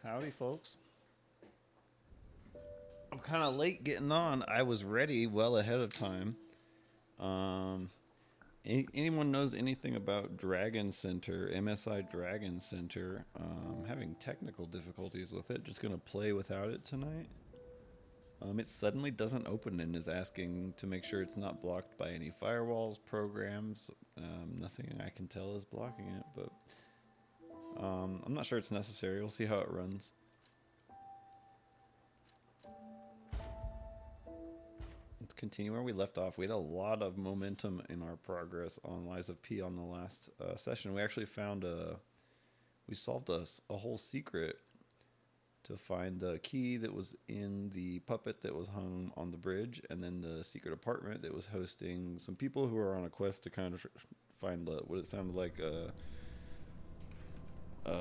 Howdy, folks. I'm kind of late getting on. I was ready well ahead of time. Um, anyone knows anything about Dragon Center, MSI Dragon Center? Having technical difficulties with it. Just gonna play without it tonight. It suddenly doesn't open and is asking to make sure it's not blocked by any firewalls, programs. Nothing I can tell is blocking it, but I'm not sure it's necessary. We'll see how it runs. Let's continue where we left off. We had a lot of momentum in our progress on Lies of P on the last session. We actually found we solved a whole secret to find the key that was in the puppet that was hung on the bridge, and then the secret apartment that was hosting some people who were on a quest to kind of find what it sounded like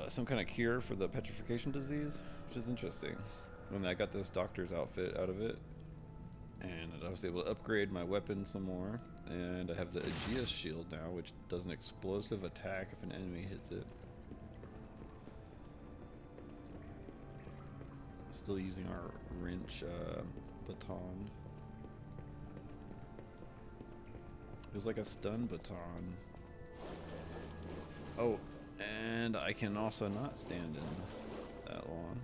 some kind of cure for the petrification disease, which is interesting. And I got this doctor's outfit out of it, and I was able to upgrade my weapon some more, and I have the Aegeus shield now, which does an explosive attack if an enemy hits it. Still using our wrench baton. It was like a stun baton. Oh, and I can also not stand in that long.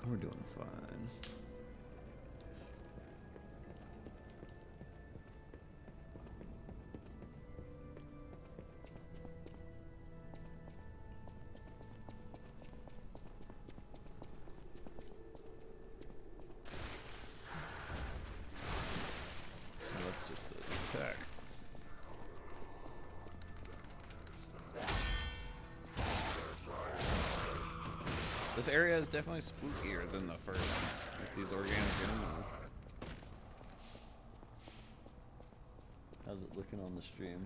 We're doing fine. So let's just attack. This area is definitely spookier than the first with these organic animals. How's it looking on the stream?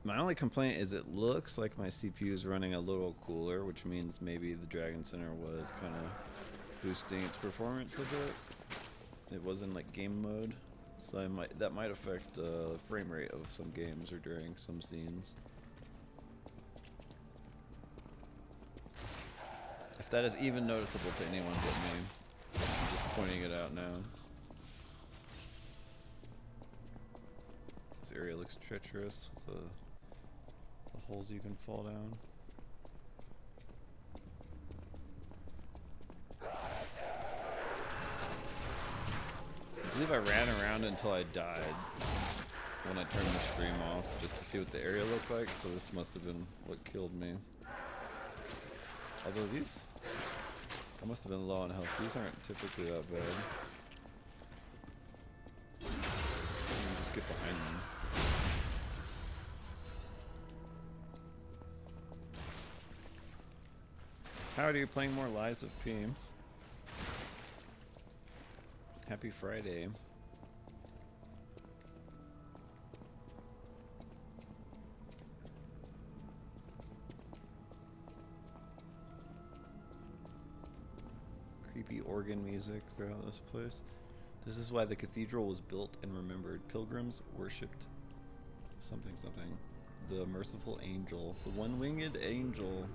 My only complaint is it looks like my CPU is running a little cooler, which means maybe the Dragon Center was kind of boosting its performance a bit. It was in like game mode, so that might affect the frame rate of some games or during some scenes. If that is even noticeable to anyone but me, I'm just pointing it out now. This area looks treacherous with the holes you can fall down. I believe I ran around until I died when I turned the stream off just to see what the area looked like, so this must have been what killed me. Although I must have been low on health. These aren't typically that bad. Just get behind me. Howdy, you playing more Lies of P. Happy Friday. Creepy organ music throughout this place. This is why the cathedral was built and remembered. Pilgrims worshipped something. The merciful angel. The one-winged angel.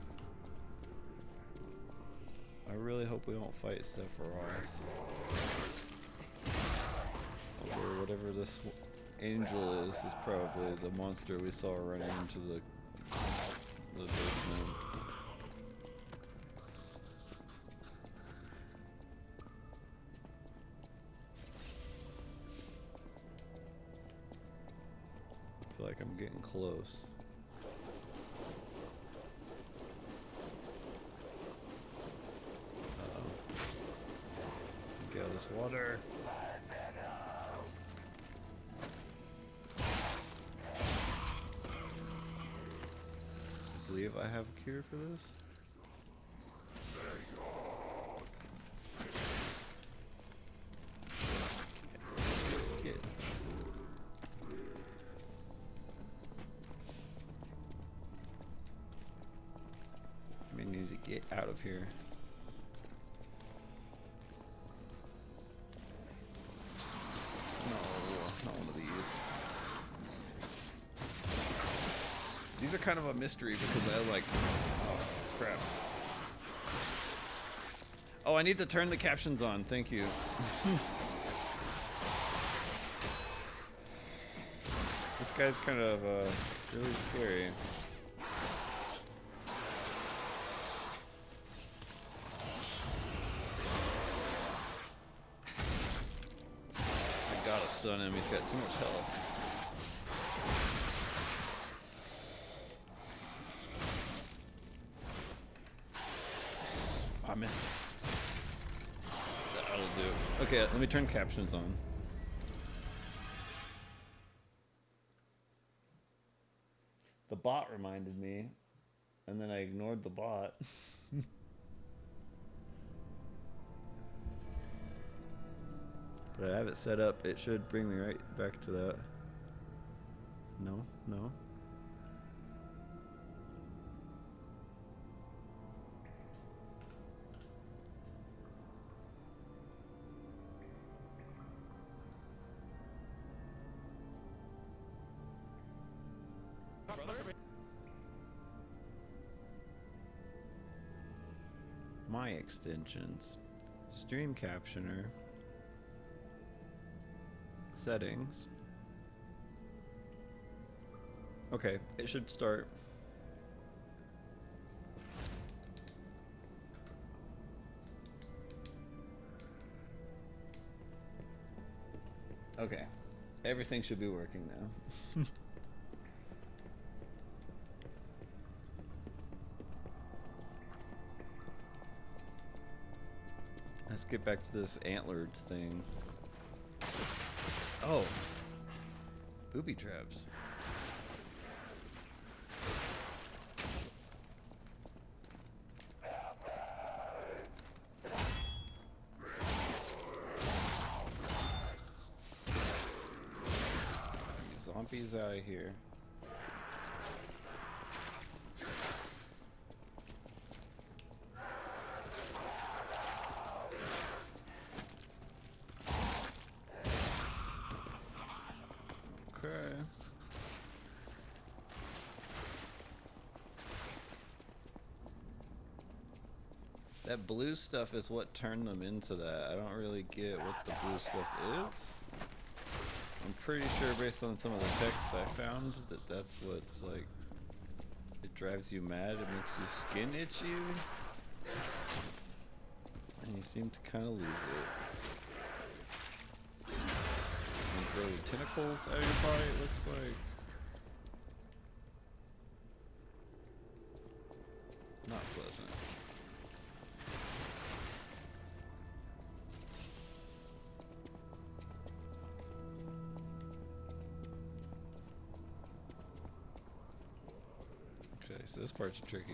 I really hope we don't fight Sephiroth. Or whatever this angel is probably the monster we saw running into the basement. I feel like I'm getting close. Get out of this water. I believe I have a cure for this. We need to get out of here. No, not one of these. kind of a mystery because I like... Oh, crap. Oh, I need to turn the captions on. Thank you. This guy's kind of really scary. I gotta stun him. He's got too much health. I missed. That'll do. Okay, let me turn captions on. The bot reminded me, and then I ignored the bot. But I have it set up. It should bring me right back to that. No, no. My extensions. Stream captioner. Settings. Okay, it should start. Okay, everything should be working now. Let's get back to this antlered thing. Oh, booby traps. Zombies out of here. That blue stuff is what turned them into that. I don't really get what the blue stuff is. I'm pretty sure based on some of the text I found that that's what's like, it drives you mad, it makes your skin itchy. And you seem to kind of lose it. And grow tentacles out of your body, it looks like. Not pleasant. Okay, so this part's tricky.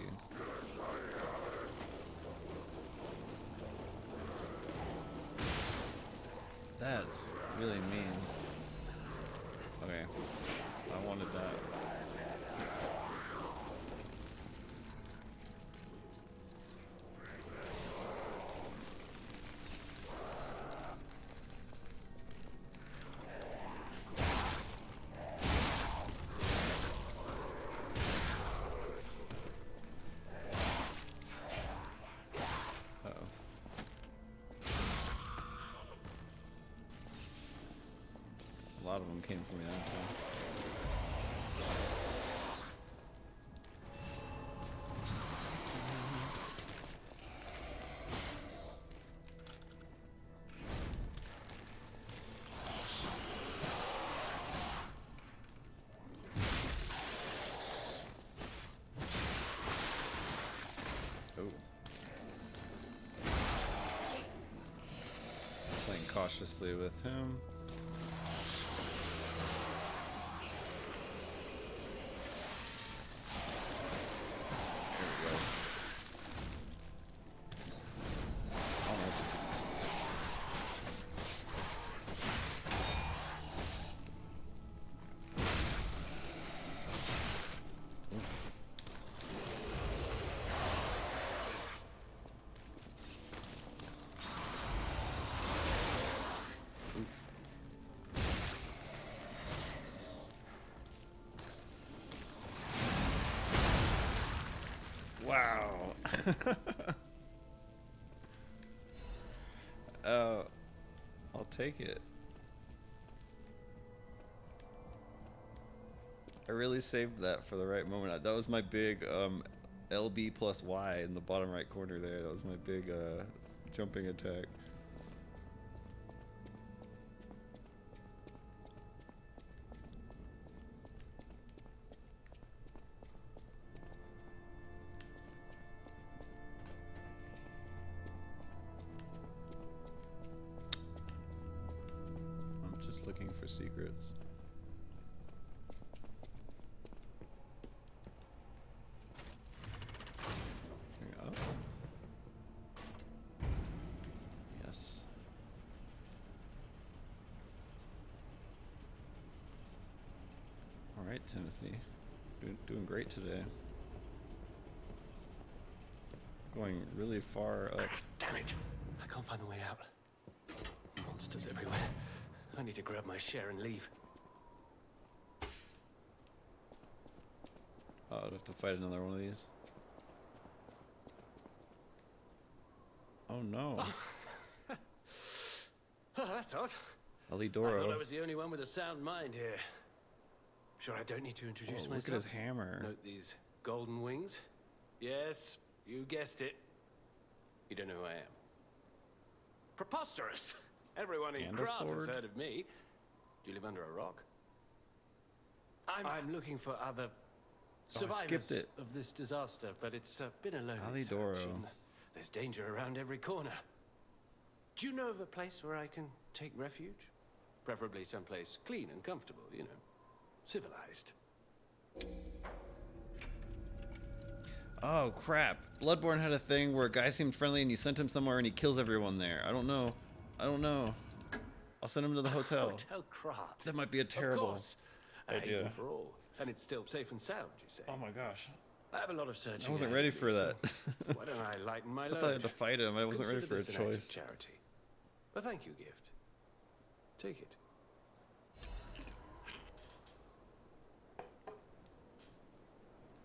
That's really mean. Okay, I wanted that. A lot of them came from me that time. Oh. Playing cautiously with him. uh, I'll take it. I really saved that for the right moment. That was my big LB plus Y in the bottom right corner there. That was my big jumping attack. I'm just looking for secrets. Alright, Timothy. Doing great today. Going really far up. Damn it! I can't find the way out. Monsters everywhere. I need to grab my share and leave. Oh, I'd have to fight another one of these. Oh no. Oh, that's odd. Alidoro. I thought I was the only one with a sound mind here. Sure, I don't need to introduce myself. Look at his hammer. Note these golden wings. Yes, you guessed it. You don't know who I am. Preposterous! Everyone in Krat has heard of me. Do you live under a rock? I'm looking for other survivors of this disaster, but it's been a lonely search, and there's danger around every corner. Do you know of a place where I can take refuge? Preferably someplace clean and comfortable, you know. Civilized. Oh crap. Bloodborne had a thing where a guy seemed friendly and you sent him somewhere and he kills everyone there. I don't know. I'll send him to the hotel. Hotel Krat. That might be a terrible idea. For all. And it's still safe and sound, you say? Oh my gosh. I have a lot of searching. I wasn't ready for that. So why don't I lighten my load? I thought I had to fight him. I wasn't ready for a choice. Act of charity. A thank you gift. Take it.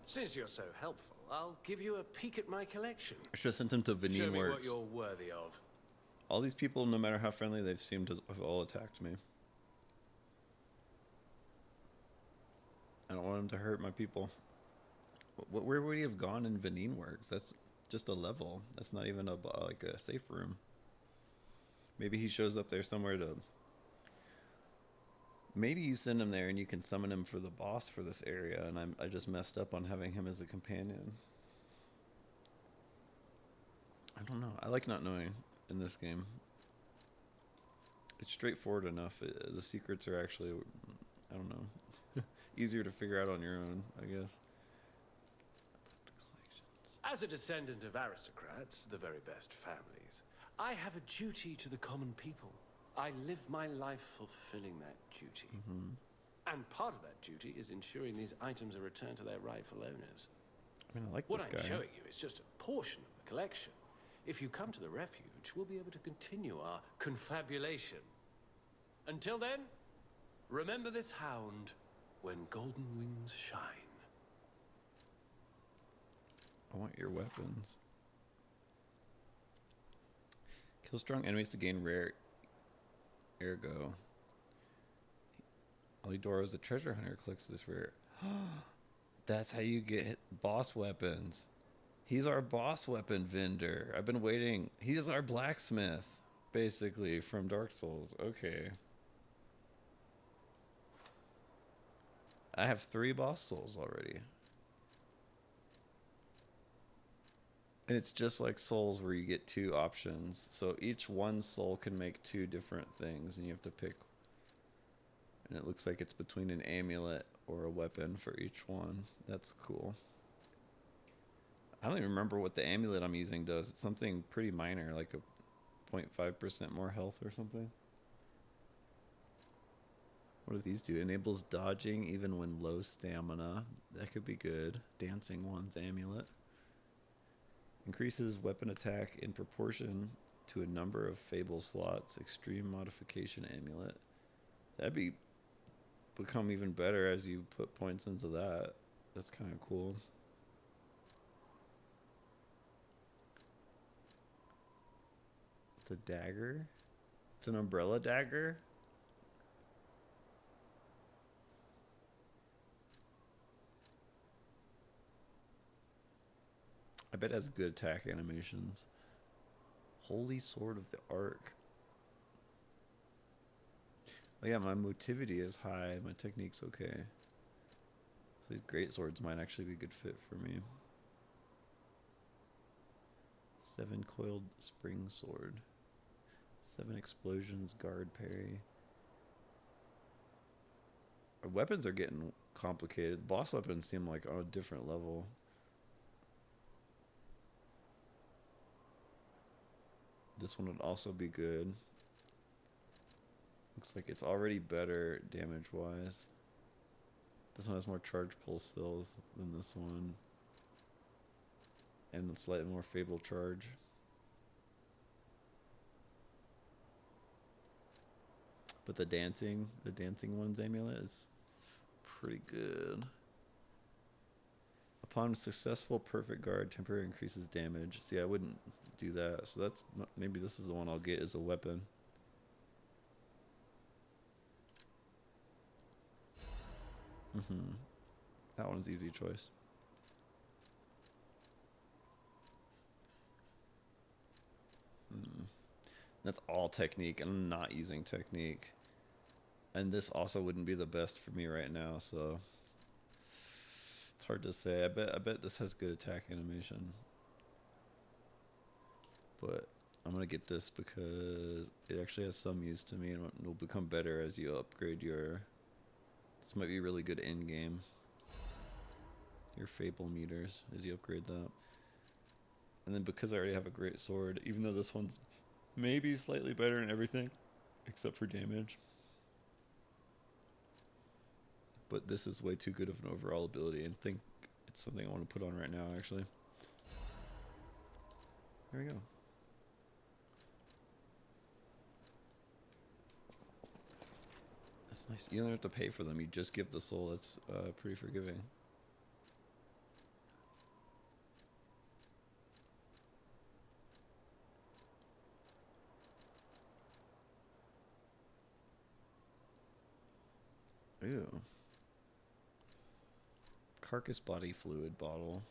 Since you're so helpful, I'll give you a peek at my collection. I should have sent him to Veneen Show me Works. what you're worthy of. All these people, no matter how friendly they've seemed to have all attacked me. I don't want him to hurt my people. Where would he have gone in Veneen Works? That's just a level. That's not even like a safe room. Maybe he shows up there somewhere to... Maybe you send him there and you can summon him for the boss for this area, and I just messed up on having him as a companion. I don't know. I like not knowing in this game. It's straightforward enough. The secrets are actually, I don't know, easier to figure out on your own, I guess. As a descendant of aristocrats, the very best families, I have a duty to the common people. I live my life fulfilling that duty. And part of that duty is ensuring these items are returned to their rightful owners. I mean, I like this guy. What I'm showing you is just a portion of the collection. If you come to the refuge, we'll be able to continue our confabulation. Until then, remember this hound when golden wings shine. I want your weapons. Kill strong enemies to gain rare ergo. Alidoro is a treasure hunter, collects this rare. That's how you get boss weapons. He's our boss weapon vendor. I've been waiting. He's our blacksmith, basically, from Dark Souls. Okay. I have 3 boss souls already. And it's just like Souls where you get 2 options. So each one soul can make 2 different things, and you have to pick. And it looks like it's between an amulet or a weapon for each one. That's cool. I don't even remember what the amulet I'm using does. It's something pretty minor, like a 0.5% more health or something. What do these do? Enables dodging even when low stamina. That could be good. Dancing one's amulet. Increases weapon attack in proportion to a number of fable slots. Extreme modification amulet. That'd become even better as you put points into that. That's kind of cool. It's a dagger. It's an umbrella dagger. I bet it has good attack animations. Holy Sword of the Ark. Oh yeah, my motivity is high. My technique's okay. So these great swords might actually be a good fit for me. 7 coiled spring sword. 7 explosions guard parry. Our weapons are getting complicated. Boss weapons seem like on a different level. This one would also be good. Looks like it's already better damage wise. This one has more charge pulse skills than this one. And a slightly more Fable charge. But the dancing one's amulet is pretty good. Upon successful perfect guard, temporary increases damage. See, I wouldn't do that. So that's, maybe this is the one I'll get as a weapon. That one's easy choice. That's all technique, and I'm not using technique. And this also wouldn't be the best for me right now, so it's hard to say. I bet this has good attack animation. But I'm gonna get this because it actually has some use to me, and it'll become better as you upgrade your. This might be really good end game. Your Fable meters as you upgrade that. And then because I already have a great sword, even though this one's maybe slightly better in everything except for damage, but this is way too good of an overall ability, and think it's something I want to put on right now actually. There we go. That's nice. You don't have to pay for them, you just give the soul. That's pretty forgiving. Ew. Carcass body fluid bottle.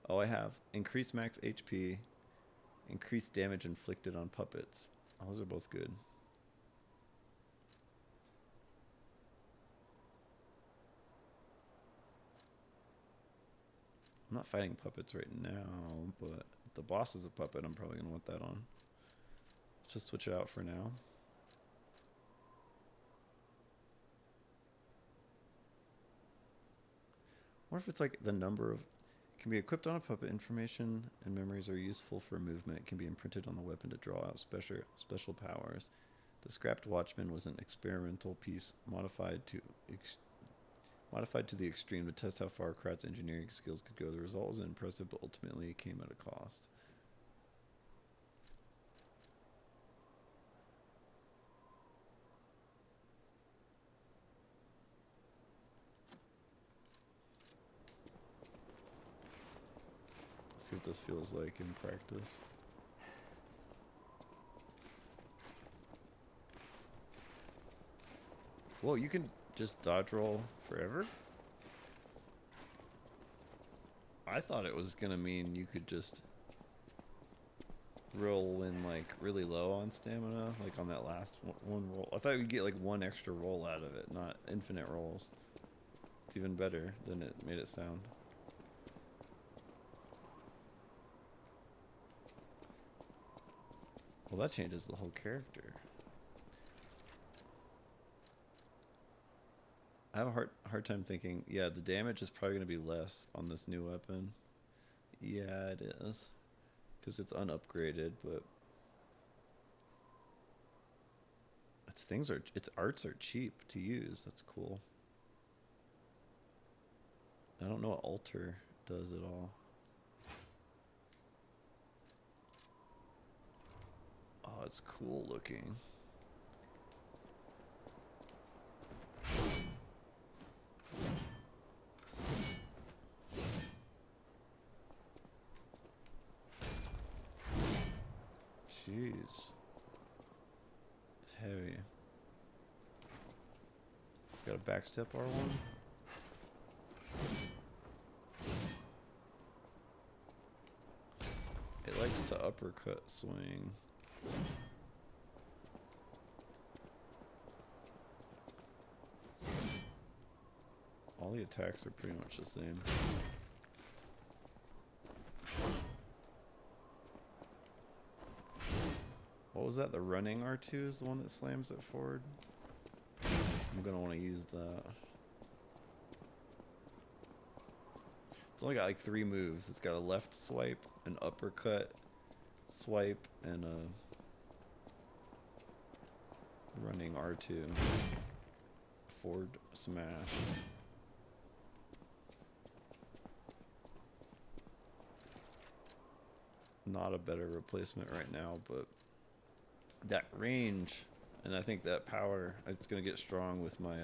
Oh, I have increased max HP, increased damage inflicted on puppets. Oh, those are both good. I'm not fighting puppets right now, but if the boss is a puppet, I'm probably going to want that on. Let's just switch it out for now. What if it's like the number of... Can be equipped on a puppet. Information and memories are useful for movement. Can be imprinted on the weapon to draw out special powers. The scrapped watchman was an experimental piece modified to the extreme to test how far Krat's engineering skills could go. The result was impressive, but ultimately it came at a cost. Let's see what this feels like in practice. Whoa, you can just dodge roll forever? I thought it was gonna mean you could just roll when like really low on stamina, like on that last one roll. I thought you'd get like one extra roll out of it, not infinite rolls. It's even better than it made it sound. Well, that changes the whole character. I have a hard time thinking. Yeah, the damage is probably going to be less on this new weapon. Yeah, it is. Because it's unupgraded, but... Its arts are cheap to use. That's cool. I don't know what alter does at all. Oh, it's cool looking. Jeez. It's heavy. Got a backstep R1? It likes to uppercut swing. All the attacks are pretty much the same. What was that? The running R2 is the one that slams it forward? I'm gonna want to use that. It's only got like 3 moves. It's got a left swipe, an uppercut swipe, and a running R2. Forward smash. Not a better replacement right now, but that range, and I think that power, it's gonna get strong with my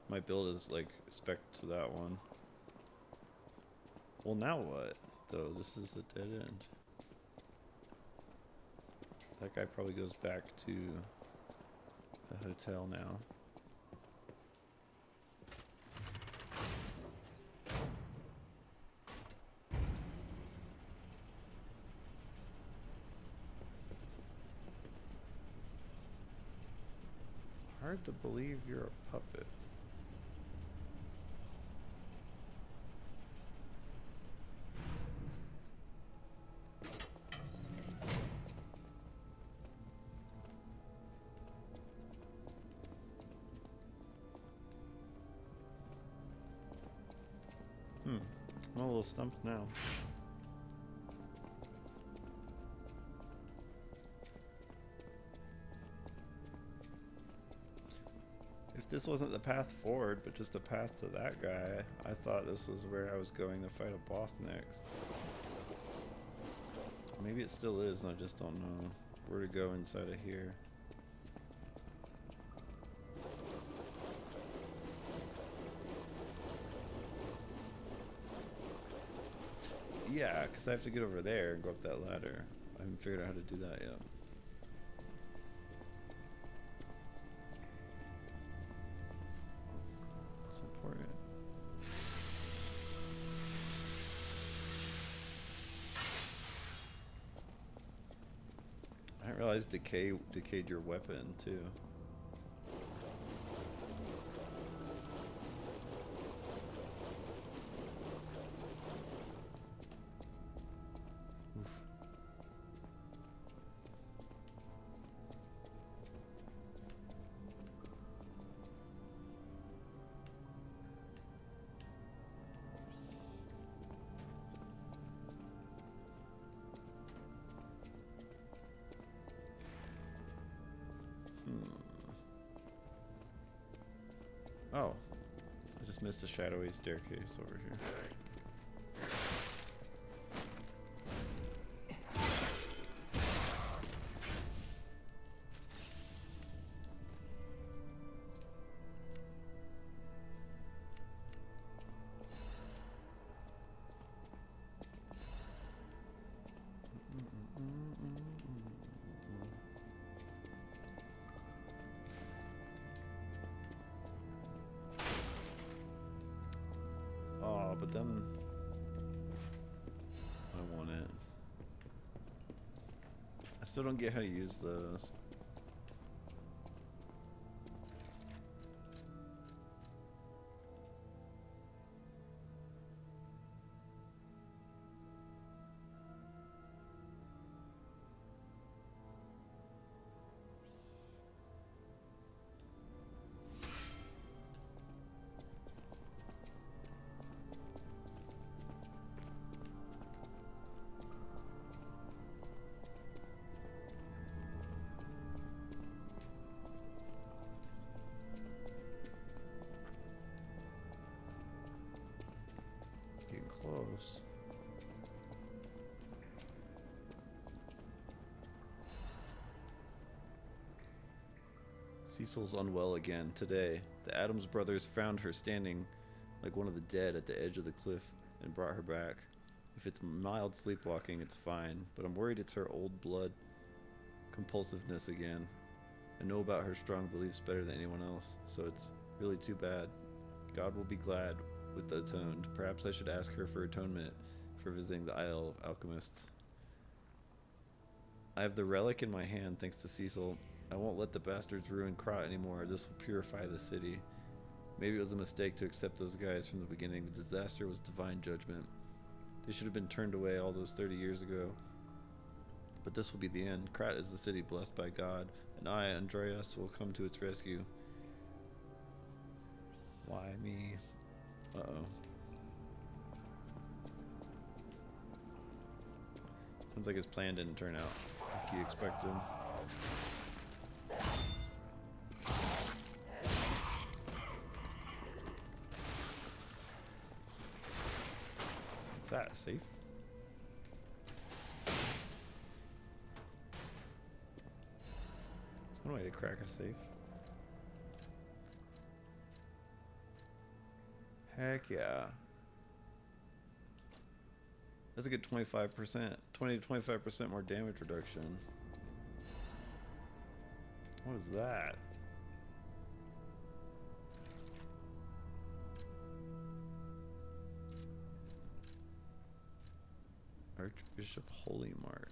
my build is like spec to that one. Well, now what though? This is a dead end. That guy probably goes back to the hotel now. Hard to believe you're a puppet. I'm a little stumped now. If this wasn't the path forward, but just a path to that guy, I thought this was where I was going to fight a boss next. Maybe it still is, and I just don't know where to go inside of here. Yeah, because I have to get over there and go up that ladder. I haven't figured out how to do that yet. It's important. I didn't realize decayed your weapon too. Oh, I just missed a shadowy staircase over here. But then I want it. I still don't get how to use those. Close. Cecil's unwell again. Today, the Addams brothers found her standing like one of the dead at the edge of the cliff and brought her back. If it's mild sleepwalking, it's fine, but I'm worried it's her old blood compulsiveness again. I know about her strong beliefs better than anyone else, so it's really too bad. God will be glad with the atoned. Perhaps I should ask her for atonement for visiting the Isle of Alchemists. I have the relic in my hand, thanks to Cecil. I won't let the bastards ruin Krat anymore. This will purify the city. Maybe it was a mistake to accept those guys from the beginning. The disaster was divine judgment. They should have been turned away all those 30 years ago. But this will be the end. Krat is a city blessed by God, and I, Andreas, will come to its rescue. Why me? Uh-oh. Sounds like his plan didn't turn out like he expected. What's that? Safe? One way to crack a safe. Heck yeah. That's a good 25%. 20 to 25% more damage reduction. What is that? Archbishop Holy Mark.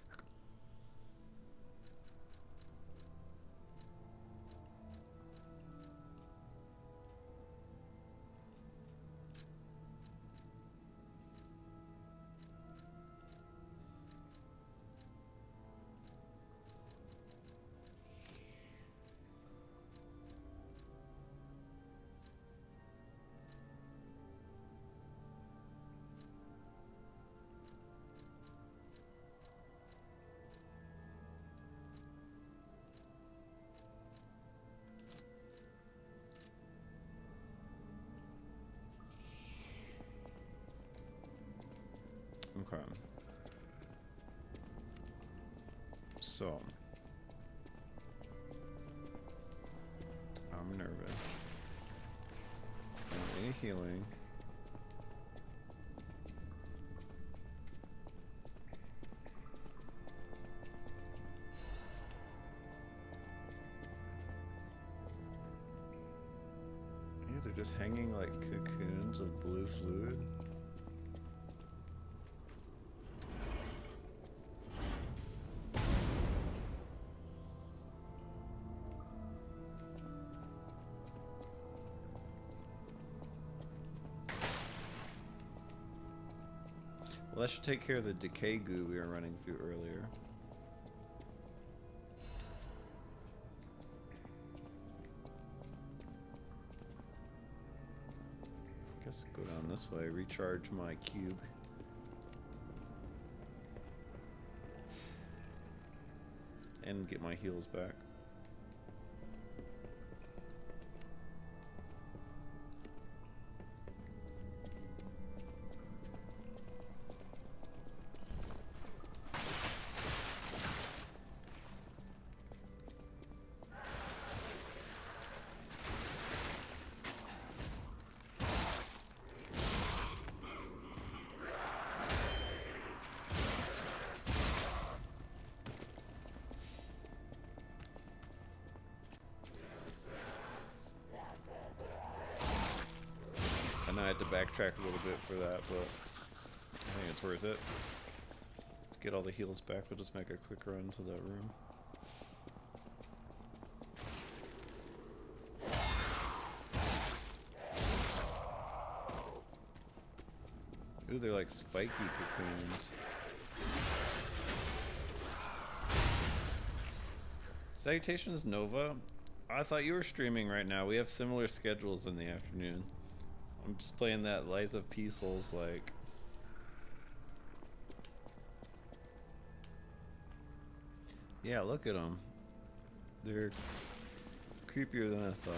Okay. So, I'm nervous. I don't have any healing. Yeah, they're just hanging like cocoons of blue fluid. Well, that should take care of the decay goo we were running through earlier. Guess go down this way, recharge my cube. And get my heals back. I had to backtrack a little bit for that, but I think it's worth it. Let's get all the heals back. We'll just make a quick run to that room. Ooh, they're like spiky cocoons. Salutations, Nova. I thought you were streaming right now. We have similar schedules in the afternoon. I'm just playing that Lies of P Souls like. Yeah, look at them. They're creepier than I thought.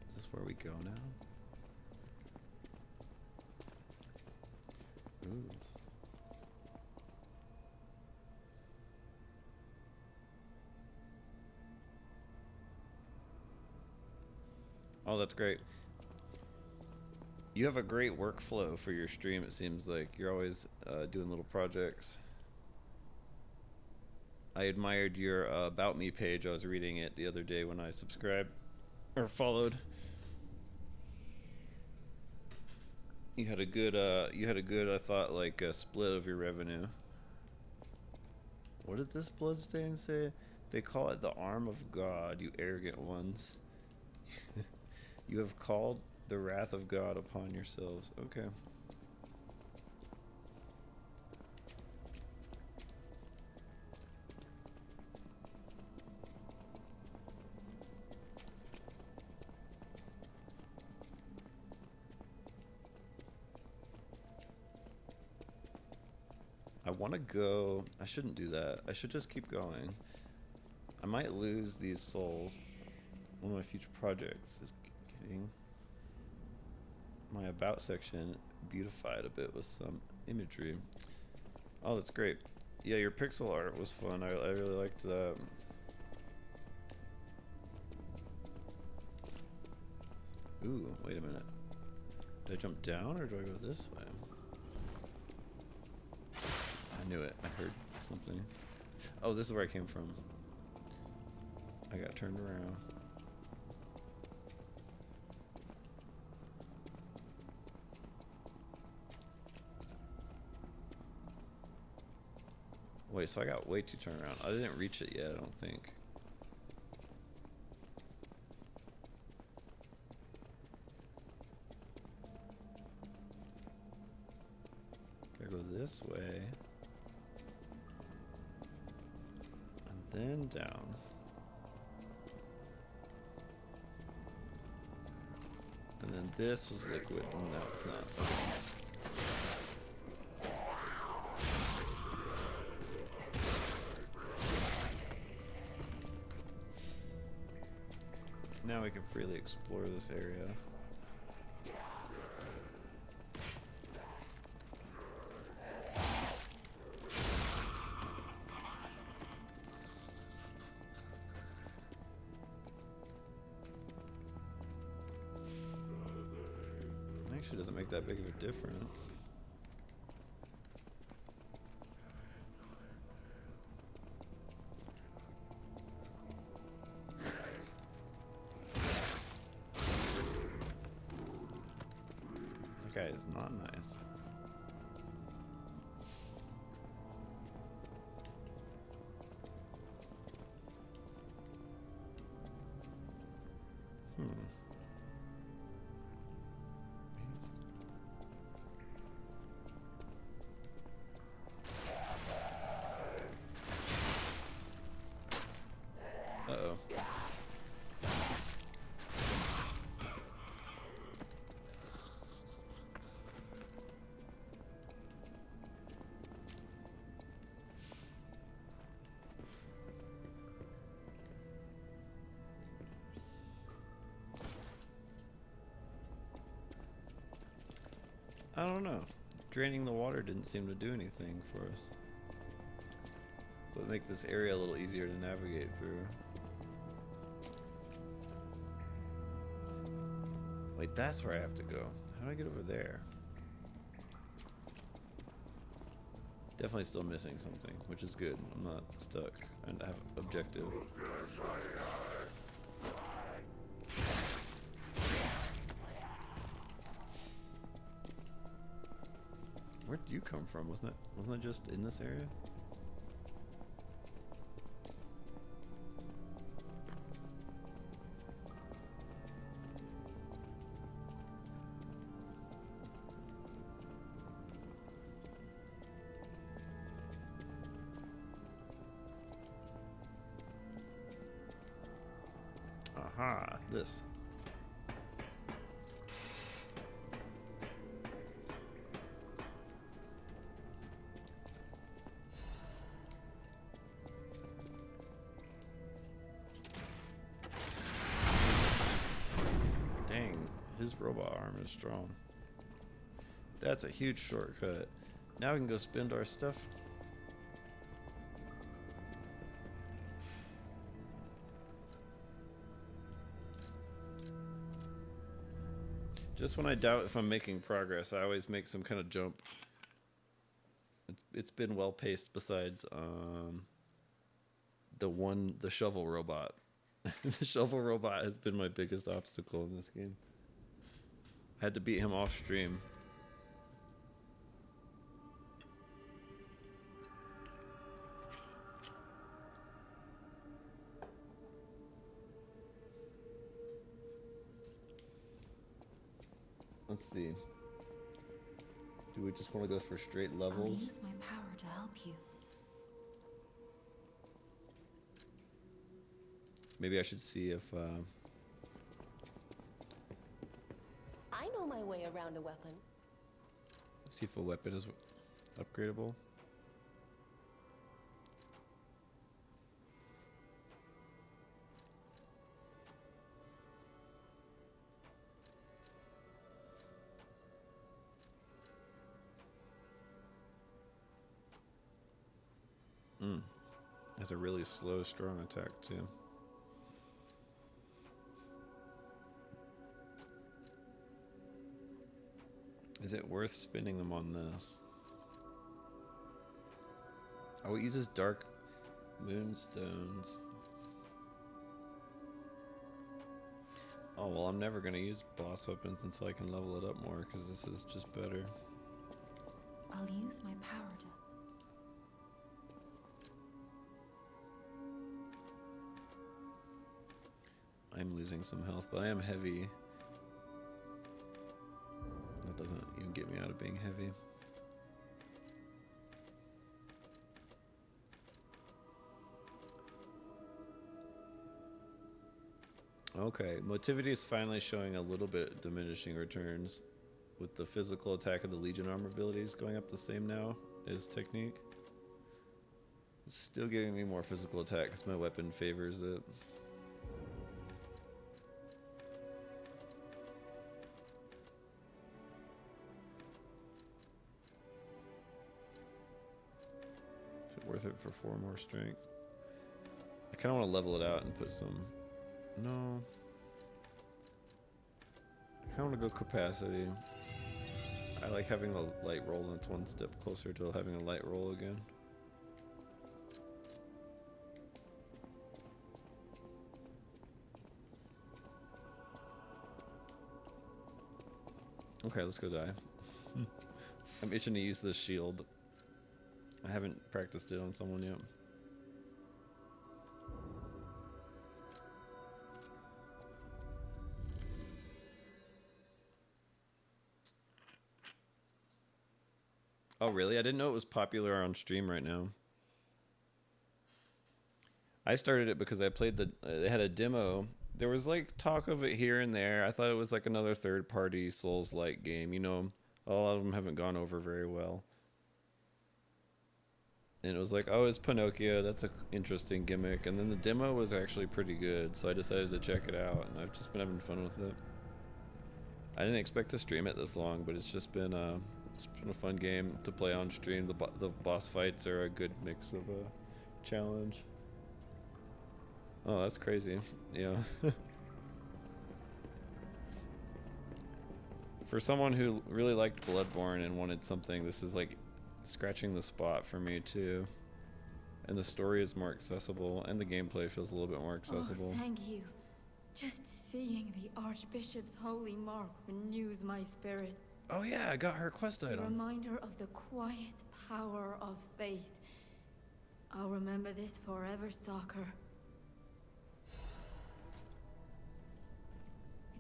Is this where we go now? Ooh. Oh, that's great. You have a great workflow for your stream, it seems like. You're always doing little projects. I admired your About Me page. I was reading it the other day when I subscribed or followed. You had a good, I thought, like, split of your revenue. What did this bloodstain say? They call it the arm of God, you arrogant ones. You have called the wrath of God upon yourselves. Okay. I want to go. I shouldn't do that. I should just keep going. I might lose these souls. One of my future projects is getting my about section beautified a bit with some imagery. Oh, that's great. Yeah, your pixel art was fun. I really liked that. Ooh, wait a minute. Do I jump down or do I go this way? I knew it. I heard something. Oh, this is where I came from. I got turned around. Wait, so I got way too turned around. I didn't reach it yet, I don't think. Gotta go this way. And then down. And then this was liquid, and now it's not. Okay. Now we can freely explore this area. Actually doesn't make that big of a difference. That guy is not nice. Uh-oh. I don't know. Draining the water didn't seem to do anything for us. But make this area a little easier to navigate through. Wait, that's where I have to go. How do I get over there? Definitely still missing something, which is good. I'm not stuck and I have an objective. Where'd you come from? Wasn't that just in this area? Aha, this. Dang, his robot arm is strong. That's a huge shortcut. Now we can go spend our stuff. Just when I doubt if I'm making progress, I always make some kind of jump. It's been well paced besides the shovel robot. The shovel robot has been my biggest obstacle in this game. I had to beat him off stream. Let's see. Do we just want to go for straight levels? I'll use my power to help you. Maybe I should see if I know my way around a weapon. see if a weapon is upgradable. Has a really slow, strong attack too. Is it worth spending them on this? Oh, it uses dark moonstones. Oh, well, I'm never going to use boss weapons until I can level it up more, because this is just better. I'll use my power to... I'm losing some health, but I am heavy. That doesn't even get me out of being heavy. Okay, motivity is finally showing a little bit diminishing returns, with the physical attack of the Legion armor abilities going up the same now as technique. It's still giving me more physical attack because my weapon favors it. Worth it for 4 more strength. I kind of want to level it out and put some... No. I kind of want to go capacity. I like having a light roll, and it's one step closer to having a light roll again. Okay, let's go die. I'm itching to use this shield. I haven't practiced it on someone yet. Oh, really? I didn't know it was popular on stream right now. I started it because I played they had a demo. There was like talk of it here and there. I thought it was like another third-party Souls-like game. You know, a lot of them haven't gone over very well. And it was like, oh, it's Pinocchio. That's an interesting gimmick. And then the demo was actually pretty good, so I decided to check it out, and I've just been having fun with it. I didn't expect to stream it this long, but it's been a fun game to play on stream. The boss fights are a good mix of a challenge. Oh, that's crazy. Yeah. For someone who really liked Bloodborne and wanted something, this is like scratching the spot for me too. And the story is more accessible, and the gameplay feels a little bit more accessible. Oh, thank you. Just seeing the Archbishop's holy mark renews my spirit. Oh yeah, I got her quest item. It's a reminder of the quiet power of faith. I'll remember this forever, Stalker.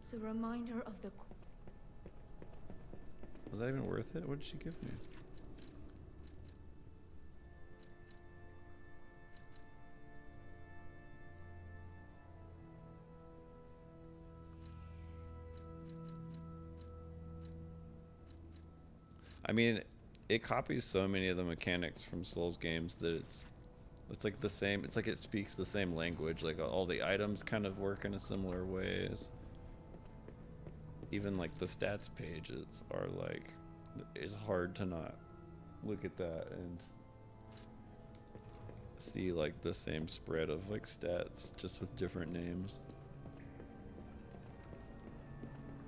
It's a reminder of the... Was that even worth it? What did she give me? I mean, it copies so many of the mechanics from Souls games that it's like the same. It's like it speaks the same language. Like all the items kind of work in a similar ways. Even like the stats pages are like, it's hard to not look at that and see like the same spread of like stats just with different names.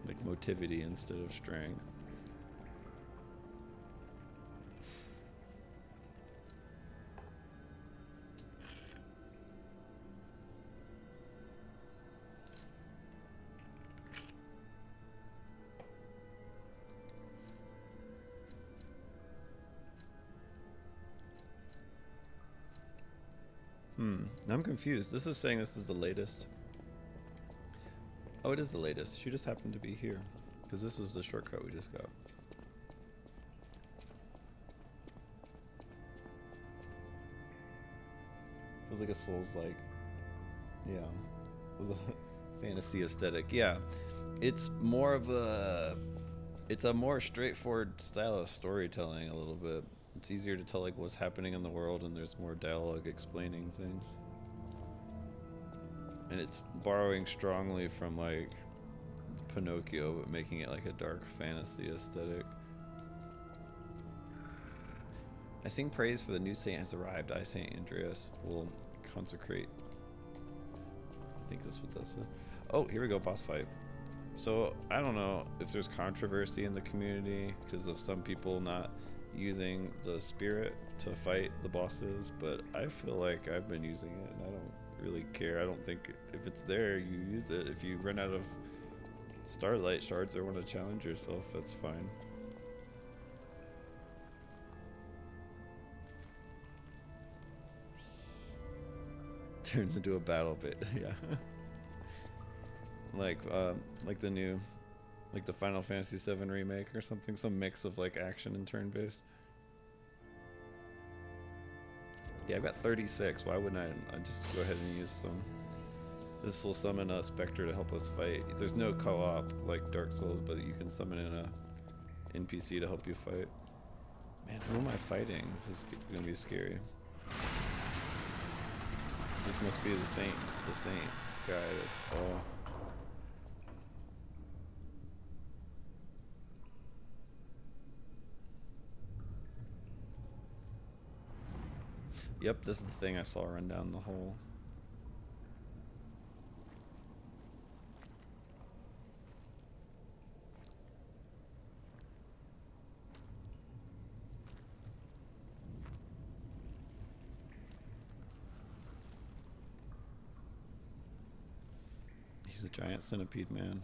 Like motivity instead of strength. I'm confused. This is saying this is the latest. Oh, it is the latest. She just happened to be here. Because this is the shortcut we just got. Feels like a Souls-like. Yeah. With a fantasy aesthetic. Yeah. It's more of a... It's a more straightforward style of storytelling a little bit. It's easier to tell like what's happening in the world, and there's more dialogue explaining things. And it's borrowing strongly from like Pinocchio, but making it like a dark fantasy aesthetic. I sing praise for the new saint has arrived. I, Saint Andreas, will consecrate. I think that's what that said. Oh, here we go, boss fight. So I don't know if there's controversy in the community because of some people not using the spirit to fight the bosses, but I feel like I've been using it and I don't really care. I don't think if it's there, you use it. If you run out of starlight shards or want to challenge yourself, that's fine. Turns into a battle bit. Yeah. like the new, like the Final Fantasy VII remake or something, some mix of like action and turn-based. Yeah, I've got 36. Why wouldn't I just go ahead and use some? This will summon a Spectre to help us fight. There's no co-op like Dark Souls, but you can summon in a NPC to help you fight. Man, who am I fighting? This is gonna be scary. This must be the saint guy that, oh. Yep, this is the thing I saw run down the hole. He's a giant centipede man.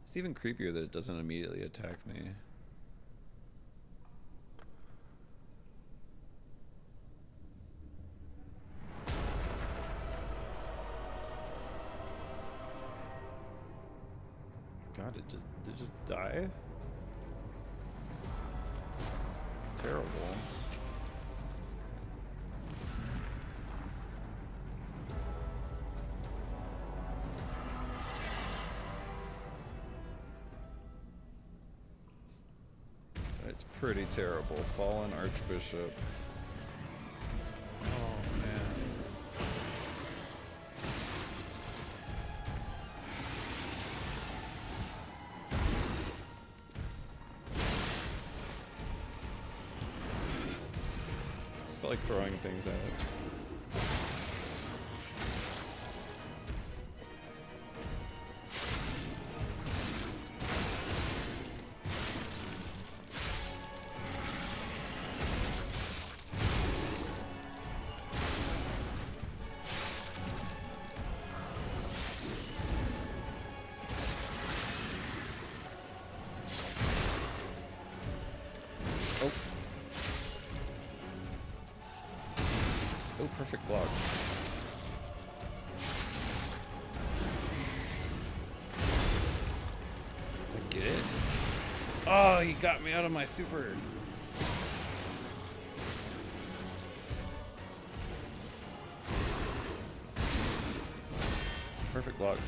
It's even creepier that it doesn't immediately attack me. God, did it just die? It's terrible. It's pretty terrible. Fallen Archbishop. Oh man. Just felt like throwing things at it. Perfect block. I get it. Oh, he got me out of my super. Perfect block.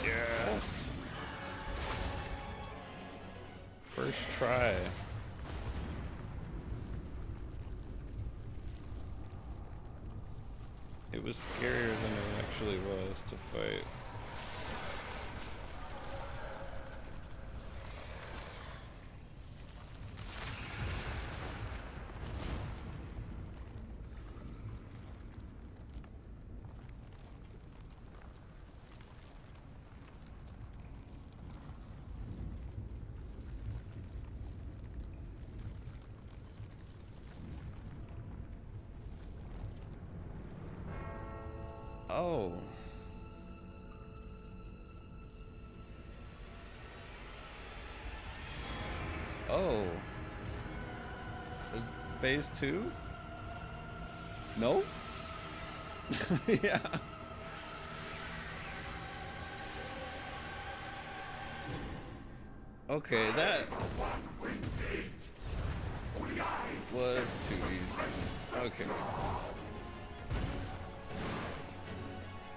Yes. try. It was scarier than it actually was to fight. Oh. Oh. Is phase 2? No? Yeah. Okay, that was too easy. Okay.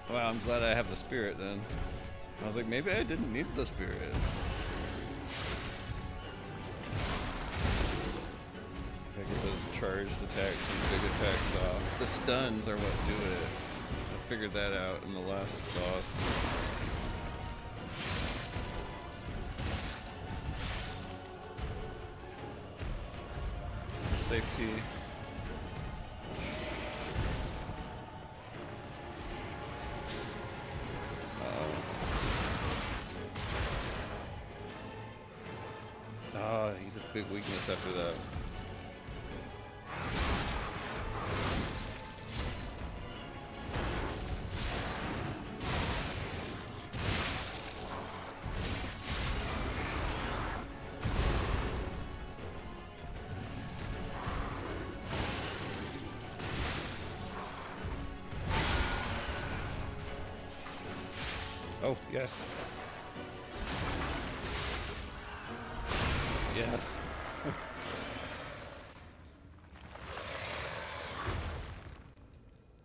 Well, I'm glad I have the spirit then. I was like, maybe I didn't need the spirit. I get those charged attacks and big attacks off. The stuns are what do it. I figured that out in the last boss. Safety. He's a big weakness after that. Oh, yes. Yes.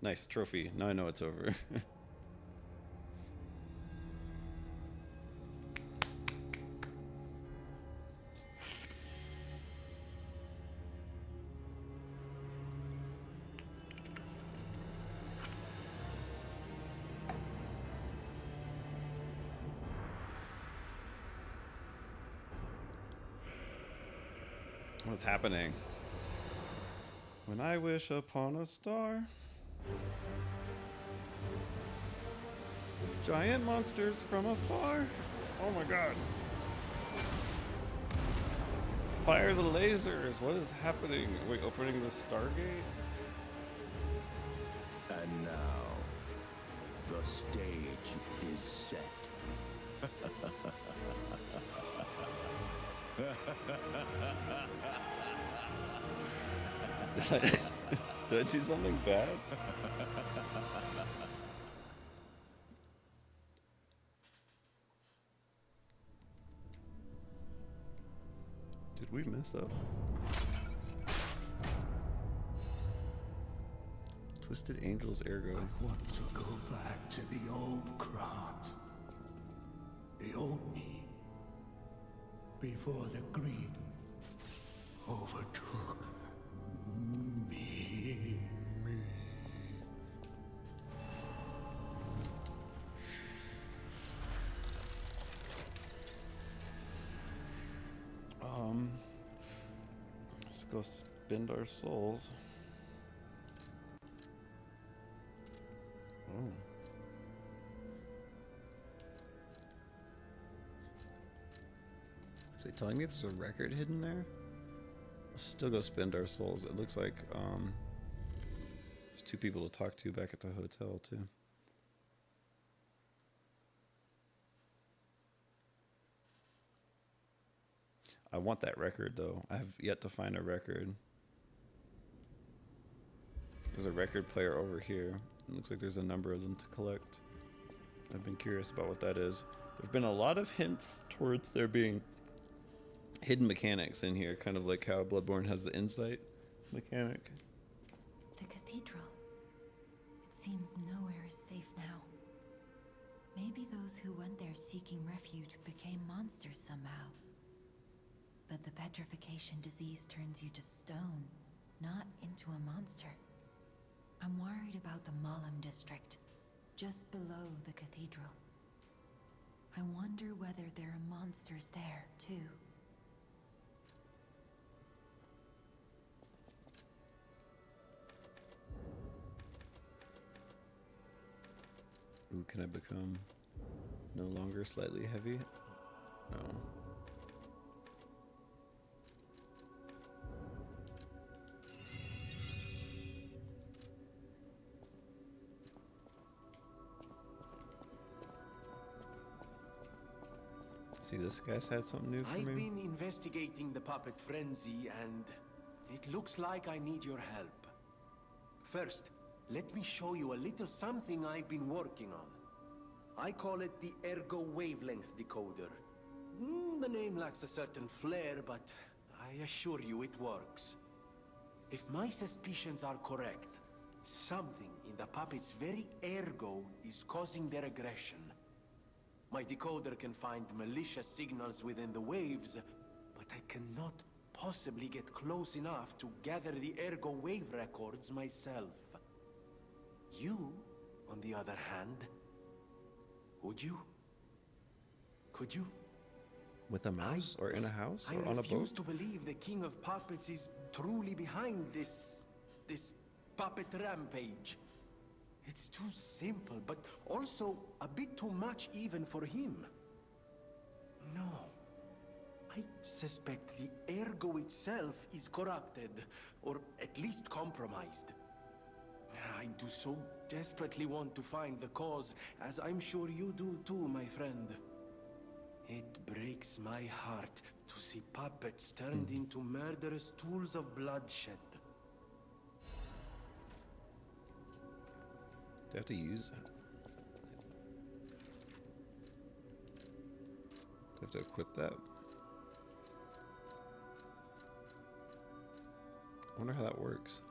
Nice trophy. Now I know it's over. What's happening? When I wish upon a star. Giant monsters from afar. Oh my god. Fire the lasers. What is happening? Are we opening the Stargate? And now, the stage is set. Did I do something bad? Did we mess up? Twisted Angel's Ergo. I want to go back to the old Krat. The old me. Before the greed overtook me. Let's go spend our souls. Oh. Is it telling me there's a record hidden there? Let's still go spend our souls. It looks like there's two people to talk to back at the hotel too. I want that record though. I have yet to find a record. There's a record player over here. It looks like there's a number of them to collect. I've been curious about what that is. There've been a lot of hints towards there being hidden mechanics in here, kind of like how Bloodborne has the insight mechanic. The cathedral. It seems nowhere is safe now. Maybe those who went there seeking refuge became monsters somehow. But the petrification disease turns you to stone, not into a monster. I'm worried about the Malum district, just below the cathedral. I wonder whether there are monsters there, too. Ooh, can I become no longer slightly heavy? No. See, this guy's had something new for me. I've been investigating the puppet frenzy, and it looks like I need your help. First, let me show you a little something I've been working on. I call it the Ergo Wavelength Decoder. The name lacks a certain flair, but I assure you it works. If my suspicions are correct, something in the puppet's very ergo is causing their aggression. My decoder can find malicious signals within the waves, but I cannot possibly get close enough to gather the ergo wave records myself. You, on the other hand, would you? Could you? With a mouse or in a house or on a boat? I refuse to believe the King of Puppets is truly behind this puppet rampage. It's too simple, but also a bit too much even for him. No. I suspect the ergo itself is corrupted, or at least compromised. I do so desperately want to find the cause, as I'm sure you do too, my friend. It breaks my heart to see puppets turned into murderous tools of bloodshed. Do I have to use... Do I have to equip that? I wonder how that works.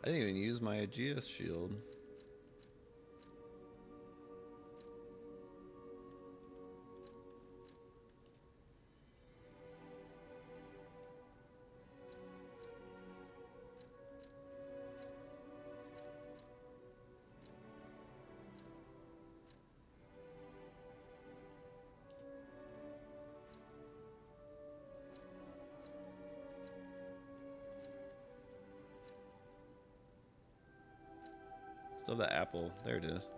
I didn't even use my Aegeus shield. Still the apple. There it is.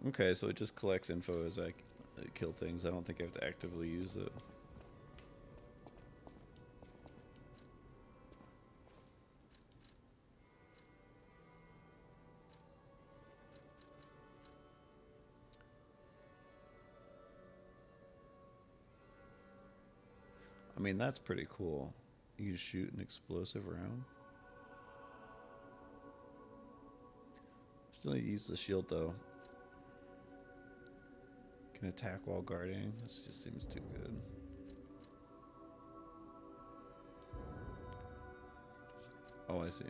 Okay, so it just collects info as I kill things. I don't think I have to actively use it. I mean, that's pretty cool. You shoot an explosive round. Still need to use the shield though. Can attack while guarding. This just seems too good. Oh, I see.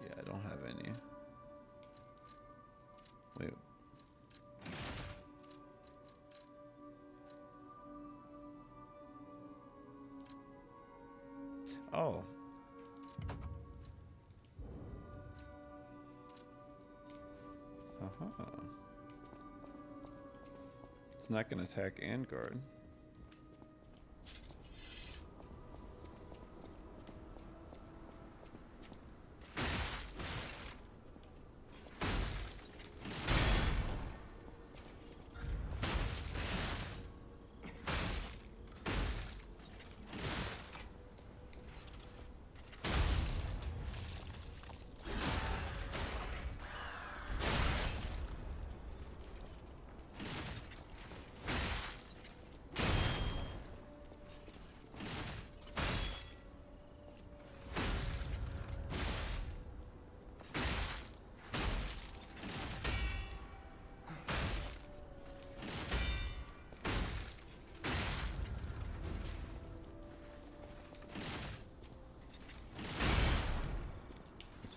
Yeah, I don't have any. Wait. Oh. Uh-huh. It's not going to attack and guard.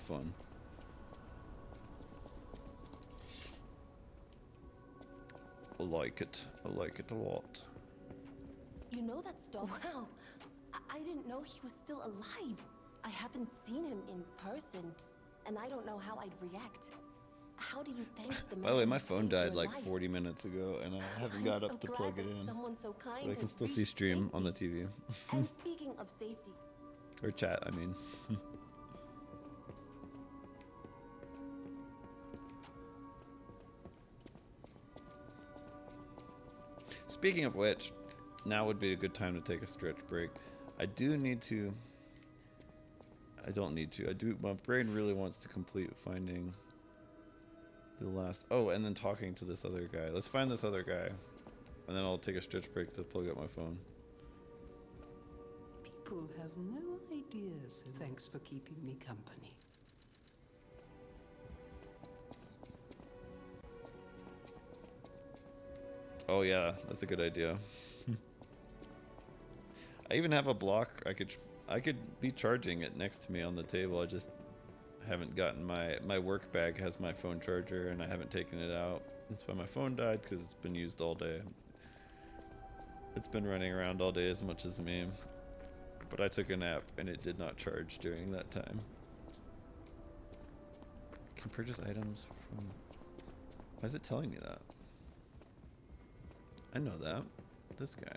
fun. I like it. I like it a lot. You know that Stalker? Wow. I didn't know he was still alive. I haven't seen him in person, and I don't know how I'd react. How do you thank the man? By the way, my who phone saved died your like life? 40 minutes ago, and I haven't I'm got so up to glad plug it that in. someone so kind But I can has still see reached stream on the safety. TV. And speaking of safety, Or chat, I mean. Speaking of which, now would be a good time to take a stretch break. I do need to. I don't need to. I do. My brain really wants to complete finding the last. Oh, and then talking to this other guy. Let's find this other guy, and then I'll take a stretch break to plug up my phone. People have no idea, so thanks for keeping me company. Oh yeah, that's a good idea. I even have a block. I could be charging it next to me on the table. I just haven't gotten my work bag has my phone charger, and I haven't taken it out. That's why my phone died, because it's been used all day. It's been running around all day as much as me. But I took a nap and it did not charge during that time. Can purchase items from... Why is it telling me that? I know that. This guy.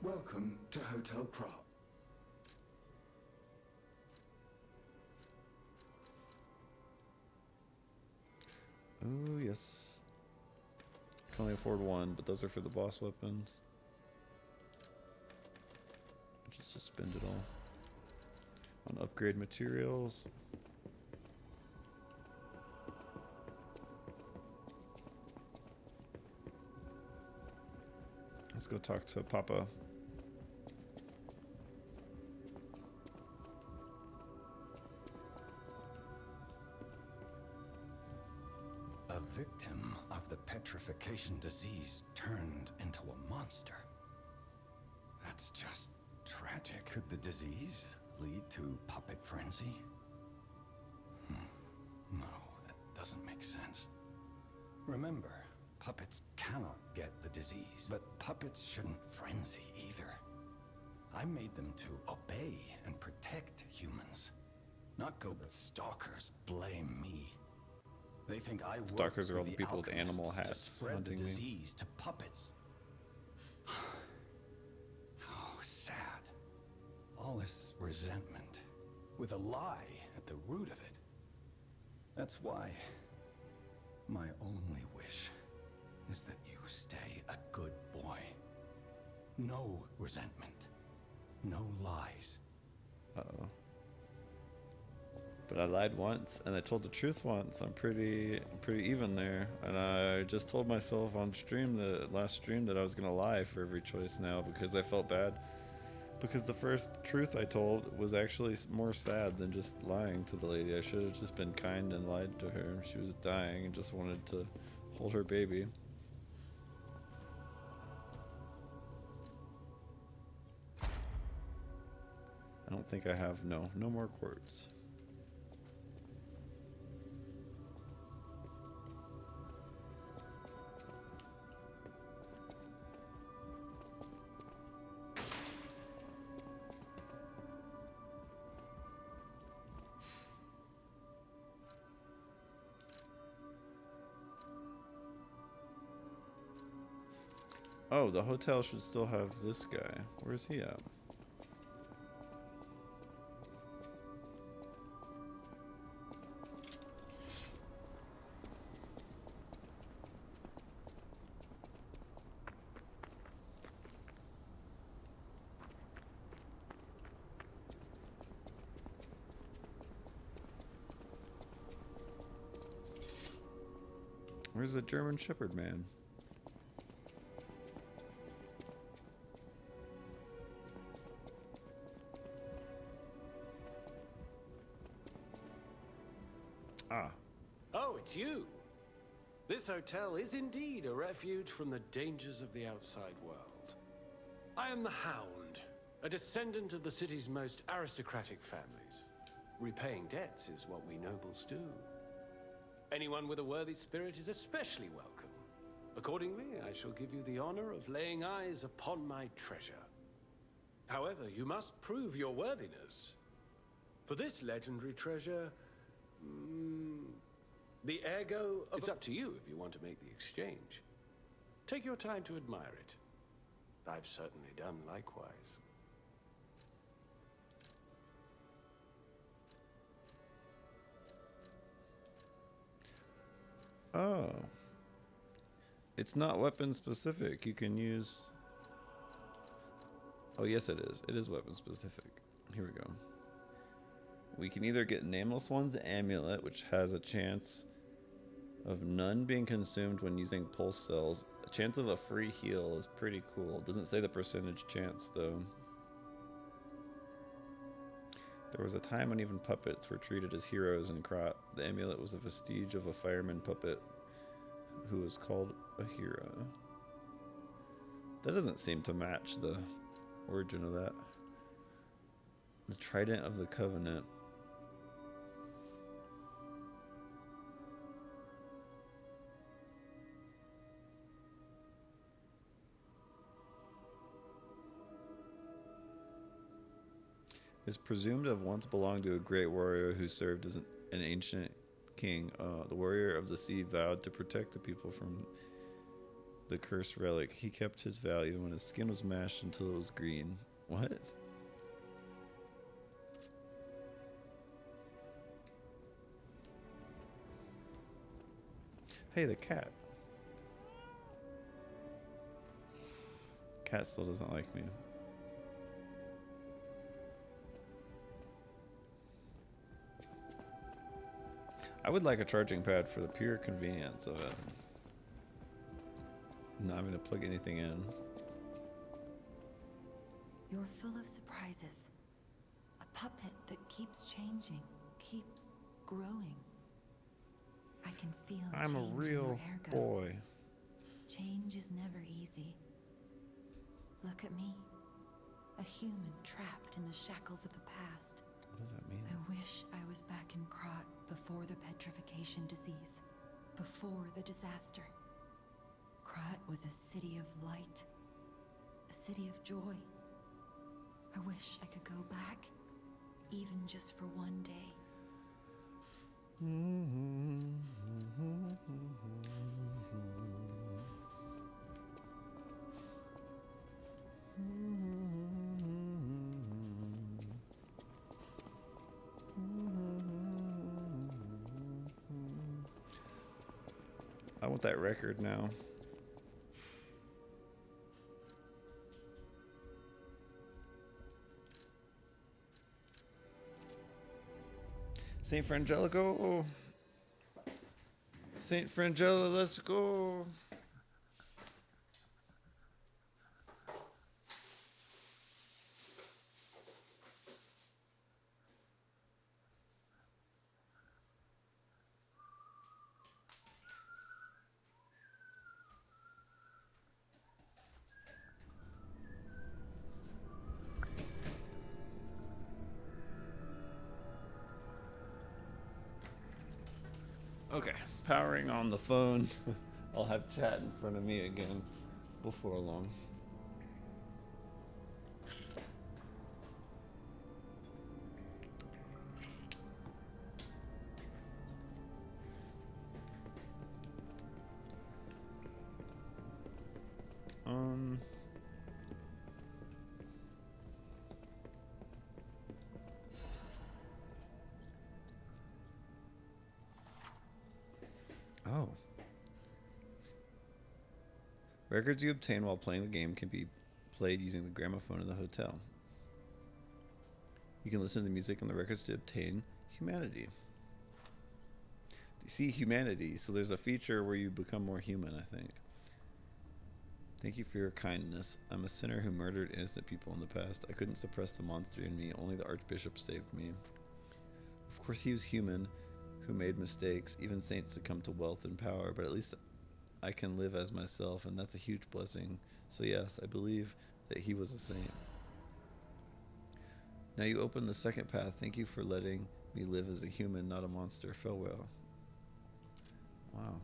Welcome to Hotel Krat. Oh, yes. Can only afford one, but those are for the boss weapons. Just spend it all on upgrade materials. Let's go talk to Papa. A victim of the petrification disease turned into a monster. That's just tragic. Could the disease lead to puppet frenzy? No, that doesn't make sense. Remember, puppets cannot get the disease, but puppets shouldn't frenzy either. I made them to obey and protect humans, not go with stalkers blame me. They think I work Stalkers are all the with people with animal alchemists to hats spread the hunting me. disease to puppets. Oh, sad. All this resentment, with a lie at the root of it. That's why my only wish is that you stay a good boy. No resentment. No lies. Uh-oh. But I lied once, and I told the truth once. I'm pretty even there. And I just told myself on stream, the last stream, that I was gonna lie for every choice now because I felt bad. Because the first truth I told was actually more sad than just lying to the lady. I should have just been kind and lied to her. She was dying and just wanted to hold her baby. I don't think I have, no more quartz. Oh, the hotel should still have this guy. Where's he at? Where's the German Shepherd man? Ah. Oh, it's you. This hotel is indeed a refuge from the dangers of the outside world. I am the Hound, a descendant of the city's most aristocratic families. Repaying debts is what we nobles do. Anyone with a worthy spirit is especially welcome. Accordingly, I shall give you the honor of laying eyes upon my treasure. However, you must prove your worthiness. For this legendary treasure, the Ergo of... It's up to you if you want to make the exchange. Take your time to admire it. I've certainly done likewise. Oh. It's not weapon specific. You can use... Oh, yes it is. It is weapon specific. Here we go. We can either get Nameless One's Amulet, which has a chance of none being consumed when using pulse cells. A chance of a free heal is pretty cool. Doesn't say the percentage chance, though. There was a time when even puppets were treated as heroes in Krat. The amulet was a vestige of a fireman puppet who was called a hero. That doesn't seem to match the origin of that. The Trident of the Covenant. Is presumed to have once belonged to a great warrior who served as an ancient king. The warrior of the sea vowed to protect the people from the cursed relic. He kept his value when his skin was mashed until it was green. What? Hey, the cat. Cat still doesn't like me. I would like a charging pad for the pure convenience of it. Not having to plug anything in. You're full of surprises. A puppet that keeps changing, keeps growing. I can feel I'm a real boy. Change is never easy. Look at me. A human trapped in the shackles of the past. What does that mean? I wish I was back in Krat before the petrification disease, before the disaster. Krat was a city of light, a city of joy. I wish I could go back, even just for one day. I want that record now. Saint Frangelico. Saint Frangella, let's go. Okay, powering on the phone. I'll have chat in front of me again before long. Oh. Records you obtain while playing the game can be played using the gramophone in the hotel. You can listen to the music and the records to obtain humanity. You see humanity, so there's a feature where you become more human, I think. Thank you for your kindness. I'm a sinner who murdered innocent people in the past. I couldn't suppress the monster in me. Only the Archbishop saved me. Of course he was human, who made mistakes. Even saints succumb to wealth and power, but at least I can live as myself, and that's a huge blessing. So yes, I believe that he was a saint. Now you open the second path. Thank you for letting me live as a human, not a monster. Farewell. Wow.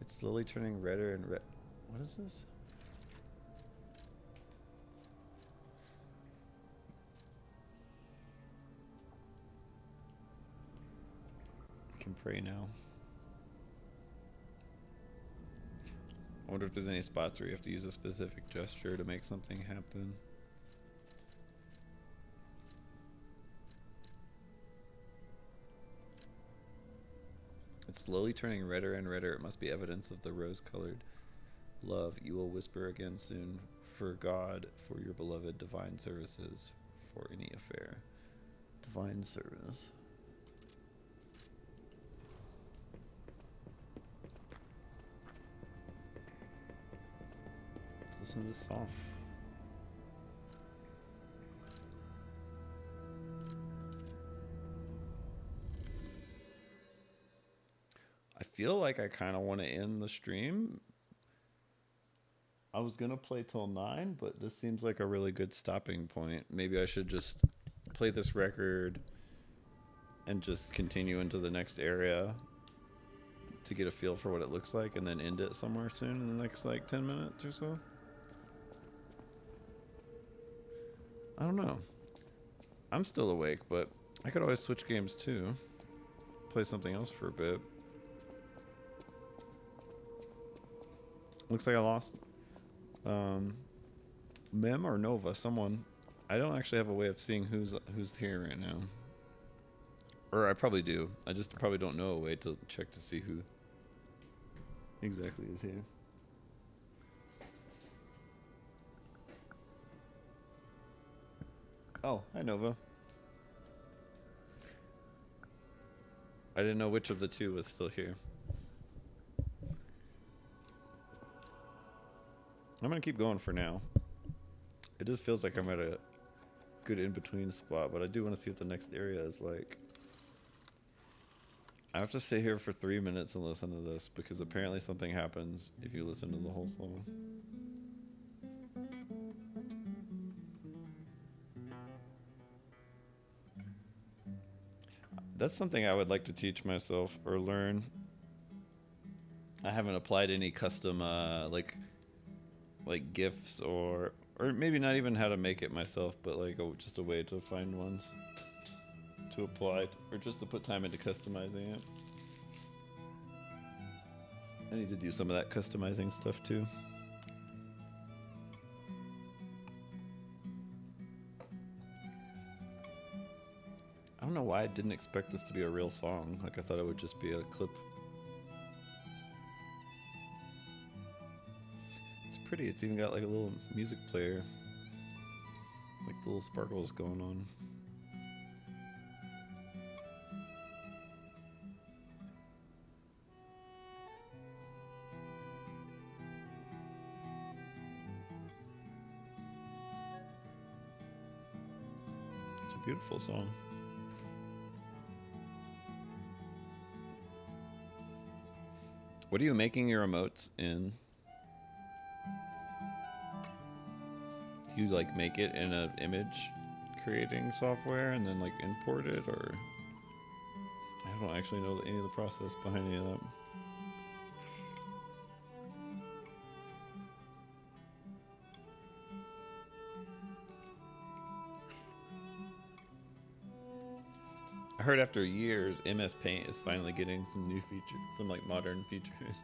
It's slowly turning redder and red. What is this? You can pray now. I wonder if there's any spots where you have to use a specific gesture to make something happen. It's slowly turning redder and redder. It must be evidence of the rose-colored love you will whisper again soon. For God, for your beloved divine services, for any affair. Divine service. Let's listen to this song. I feel like I kind of want to end the stream. I was going to play till 9, but this seems like a really good stopping point. Maybe I should just play this record and just continue into the next area to get a feel for what it looks like, and then end it somewhere soon in the next like 10 minutes or so. I don't know. I'm still awake, but I could always switch games too. Play something else for a bit. Looks like I lost Mem or Nova, someone. I don't actually have a way of seeing who's here right now. Or I probably do. I just probably don't know a way to check to see who exactly is here. Oh, hi Nova. I didn't know which of the two was still here. I'm gonna keep going for now. It just feels like I'm at a good in-between spot, but I do want to see what the next area is like. I have to stay here for 3 minutes and listen to this, because apparently something happens if you listen to the whole song. That's something I would like to teach myself or learn. I haven't applied any custom like GIFs or maybe not even how to make it myself, but like just a way to find ones to apply, or just to put time into customizing it. I need to do some of that customizing stuff too. I don't know why I didn't expect this to be a real song. Like I thought it would just be a clip. Pretty. It's even got like a little music player, like little sparkles going on. It's a beautiful song. What are you making your emotes in? You like make it in an image creating software and then like import it, or I don't actually know any of the process behind any of that. I heard after years MS Paint is finally getting some new features, some like modern features.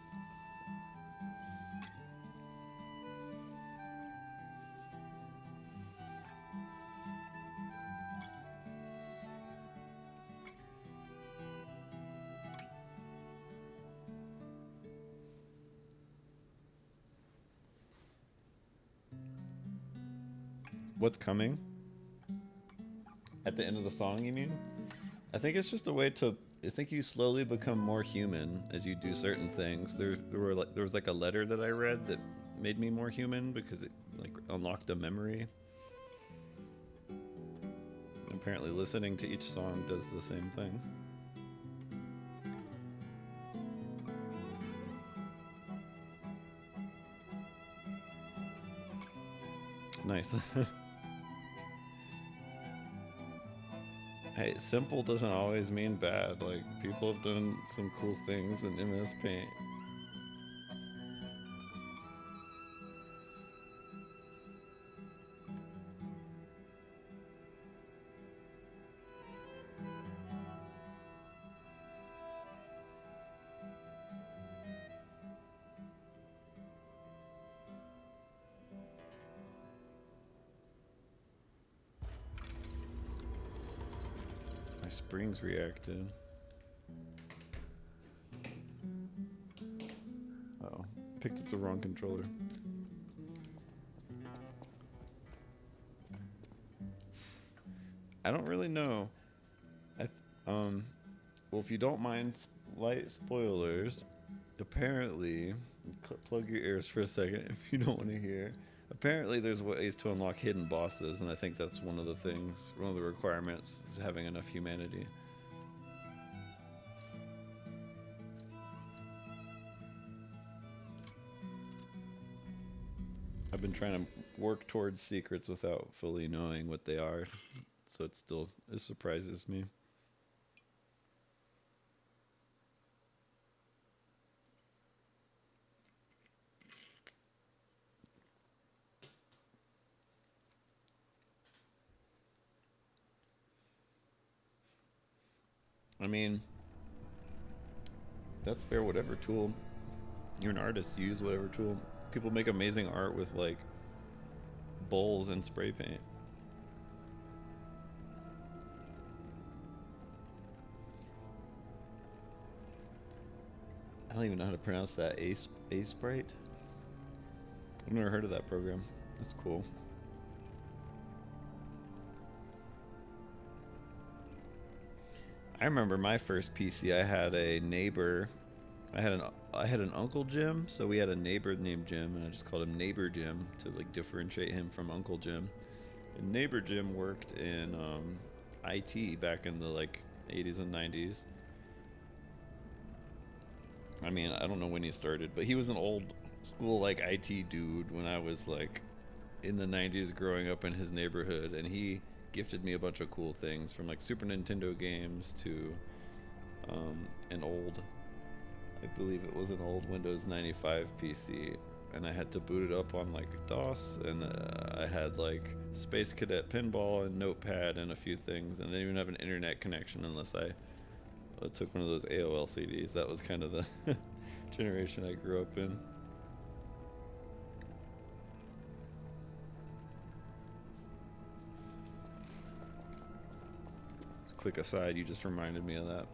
What's coming? At the end of the song, you mean? I think it's just a way to. I think you slowly become more human as you do certain things. There was like a letter that I read that made me more human because it like unlocked a memory. Apparently, listening to each song does the same thing. Nice. Hey, simple doesn't always mean bad. Like, people have done some cool things in MS Paint. My springs reacted. Oh, picked up the wrong controller. I don't really know. Well, if you don't mind light spoilers, apparently, plug your ears for a second if you don't want to hear. Apparently there's ways to unlock hidden bosses, and I think that's one of the things, one of the requirements is having enough humanity. I've been trying to work towards secrets without fully knowing what they are, so it surprises me. I mean, that's fair. Whatever tool, you're an artist, use whatever tool. People make amazing art with like bowls and spray paint. I don't even know how to pronounce that. Sprite. I've never heard of that program. That's cool. I remember my first PC. I had a neighbor. I had an Uncle Jim, so we had a neighbor named Jim, and I just called him Neighbor Jim to like differentiate him from Uncle Jim. And Neighbor Jim worked in IT back in the like 80s and 90s. I mean, I don't know when he started, but he was an old school like IT dude when I was like in the 90s growing up in his neighborhood, and he gifted me a bunch of cool things from like Super Nintendo games to an old, I believe it was an old Windows 95 PC, and I had to boot it up on like DOS, and I had like Space Cadet pinball and Notepad and a few things, and I didn't even have an internet connection unless I took one of those AOL CDs. That was kind of the generation I grew up in. Quick aside, you just reminded me of that.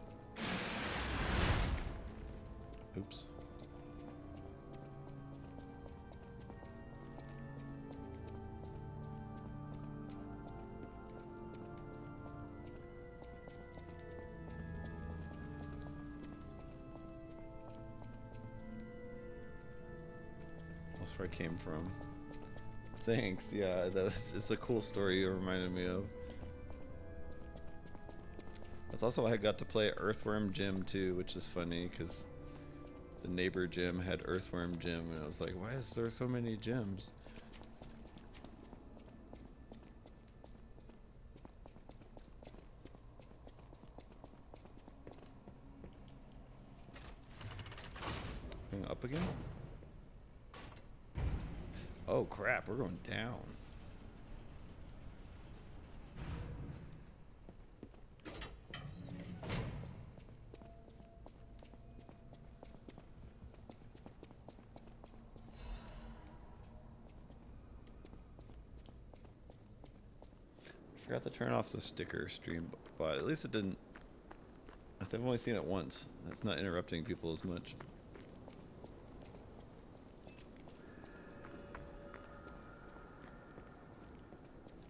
Oops. That's where I came from. Thanks. Yeah, it's a cool story you reminded me of. That's also why I got to play Earthworm Jim too, which is funny because the neighbor Jim had Earthworm Jim, and I was like, why is there so many Jims? Going up again? Oh crap, we're going down. Forgot to turn off the sticker stream, but at least it didn't. I've only seen it once. That's not interrupting people as much.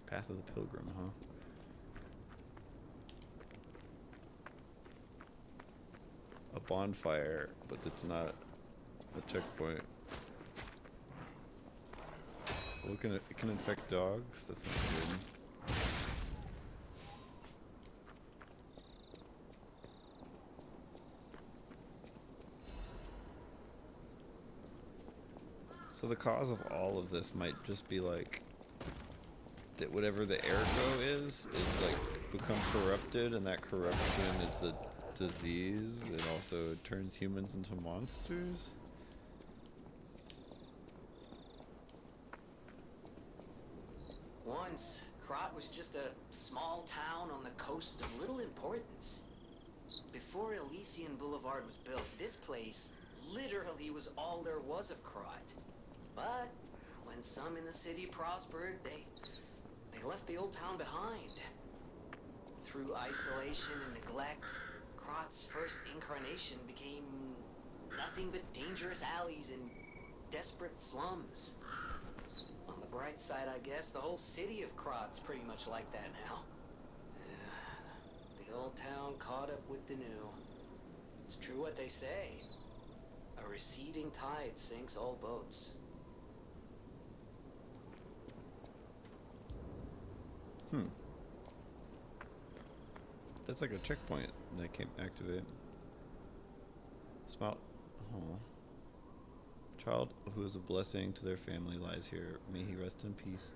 Path of the Pilgrim, huh? A bonfire, but it's not a checkpoint. Well, it can infect dogs. That's not good. So the cause of all of this might just be like that whatever the ergo is like become corrupted, and that corruption is a disease. It also turns humans into monsters. Once, Krat was just a small town on the coast of little importance. Before Elysian Boulevard was built, this place literally was all there was of Krat. But when some in the city prospered, they left the old town behind. Through isolation and neglect, Krat's first incarnation became nothing but dangerous alleys and desperate slums. On the bright side, I guess, the whole city of Krat's pretty much like that now. The old town caught up with the new. It's true what they say. A receding tide sinks all boats. That's like a checkpoint that can't activate. Smile. Oh. Child who is a blessing to their family lies here. May he rest in peace.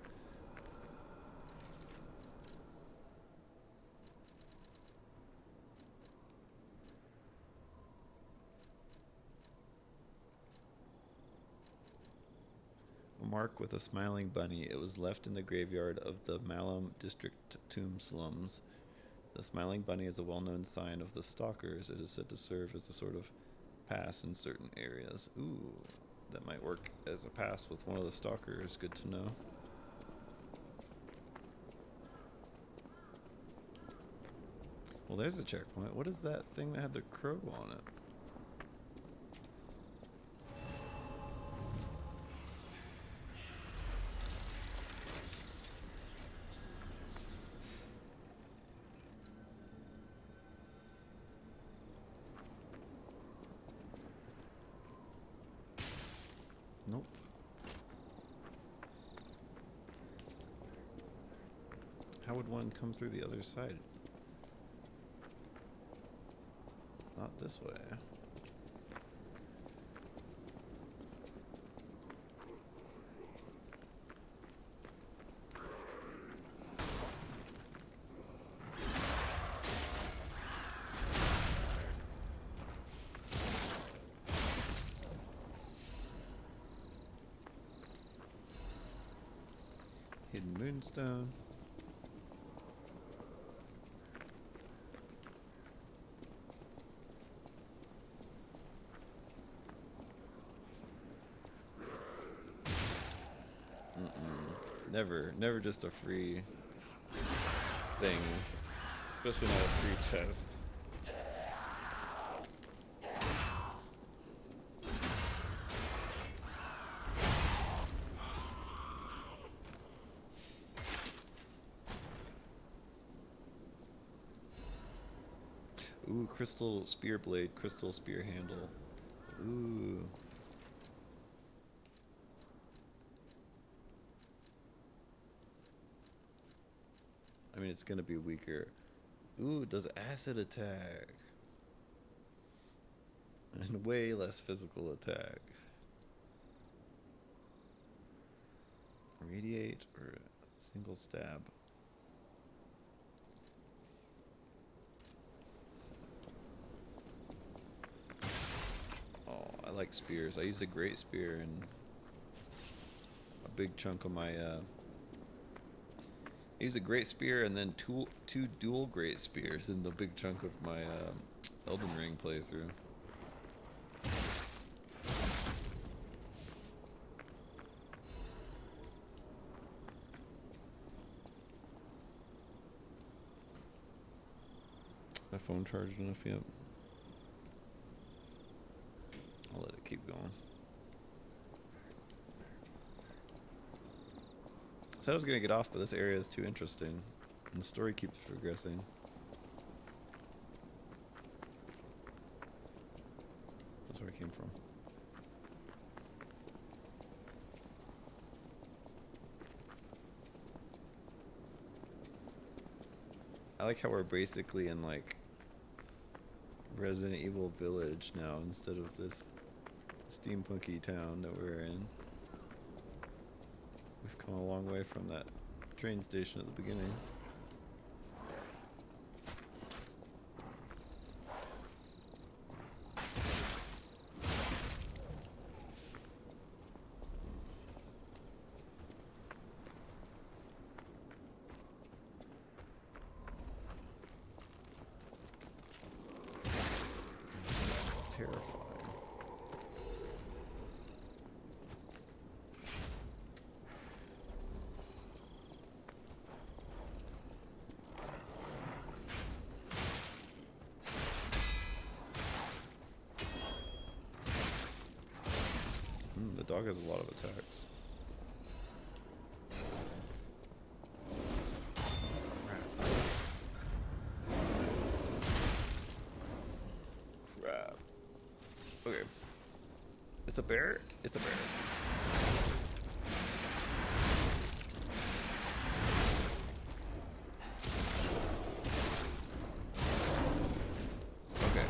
A mark with a smiling bunny. It was left in the graveyard of the Malum district tomb slums. The smiling bunny is a well-known sign of the stalkers. It is said to serve as a sort of pass in certain areas. Ooh, that might work as a pass with one of the stalkers. Good to know. Well, there's a checkpoint. What is that thing that had the crow on it? Nope. How would one come through the other side? Not this way. Hidden Moonstone. Never just a free thing, especially not a free chest. Ooh, crystal spear blade, crystal spear handle. Ooh. I mean, it's gonna be weaker. Ooh, it does acid attack. And way less physical attack. Radiate or single stab. Oh, I like spears. I used a great spear and a big chunk of my I used a great spear and then two dual great spears in the big chunk of my Elden Ring playthrough. Is my phone charged enough yet? I'll let it keep going. I said I was going to get off, but this area is too interesting. And the story keeps progressing. That's where I came from. I like how we're basically in like Resident Evil Village now instead of this steampunky town that we're in. We've come a long way from that train station at the beginning. Terrifying. The dog has a lot of attacks. Crap. Okay. It's a bear? It's a bear. Okay.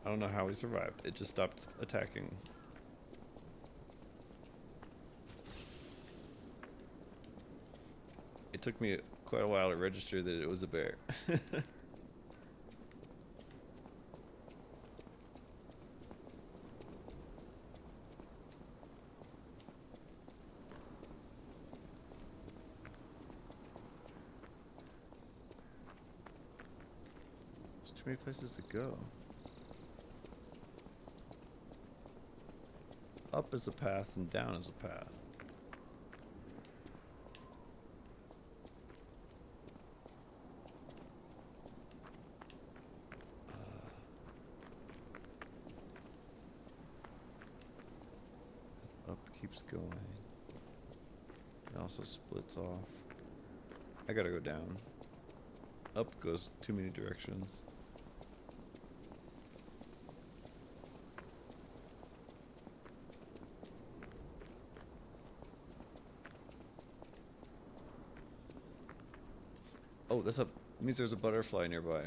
I don't know how he survived. It just stopped attacking. It took me quite a while to register that it was a bear. There's too many places to go. Up is a path and down is a path. Up keeps going. It also splits off. I gotta go down. Up goes too many directions. Oh, that's a means there's a butterfly nearby.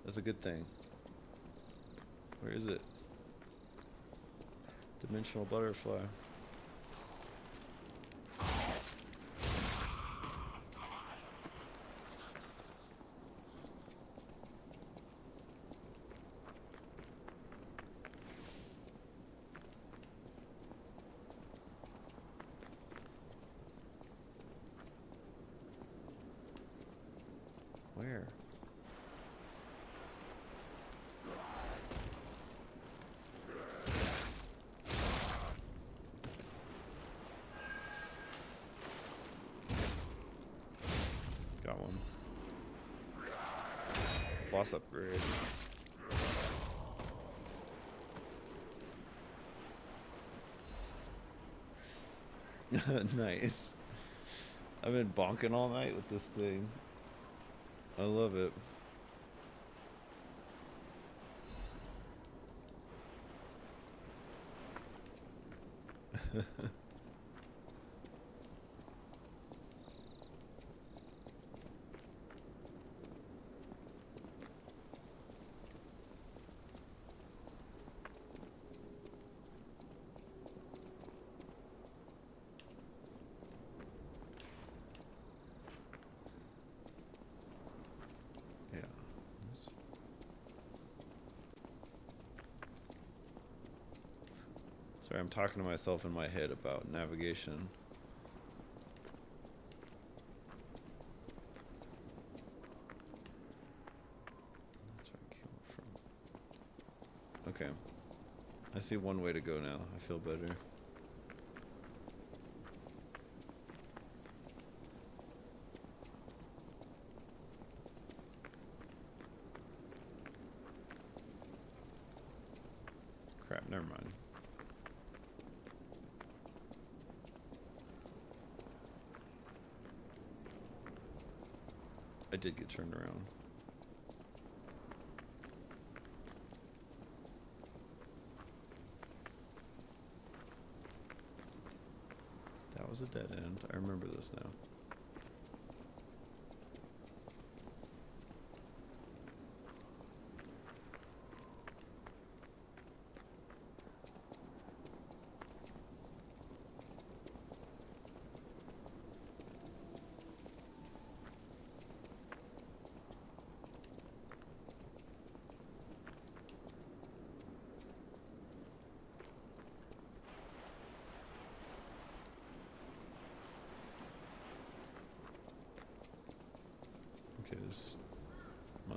That's a good thing. Where is it? Dimensional butterfly. Where? Got one. Boss upgrade. Nice. I've been bonking all night with this thing. I love it. Sorry, I'm talking to myself in my head about navigation. That's where I came from. Okay. I see one way to go now. I feel better. Crap, never mind. I did get turned around. That was a dead end. I remember this now.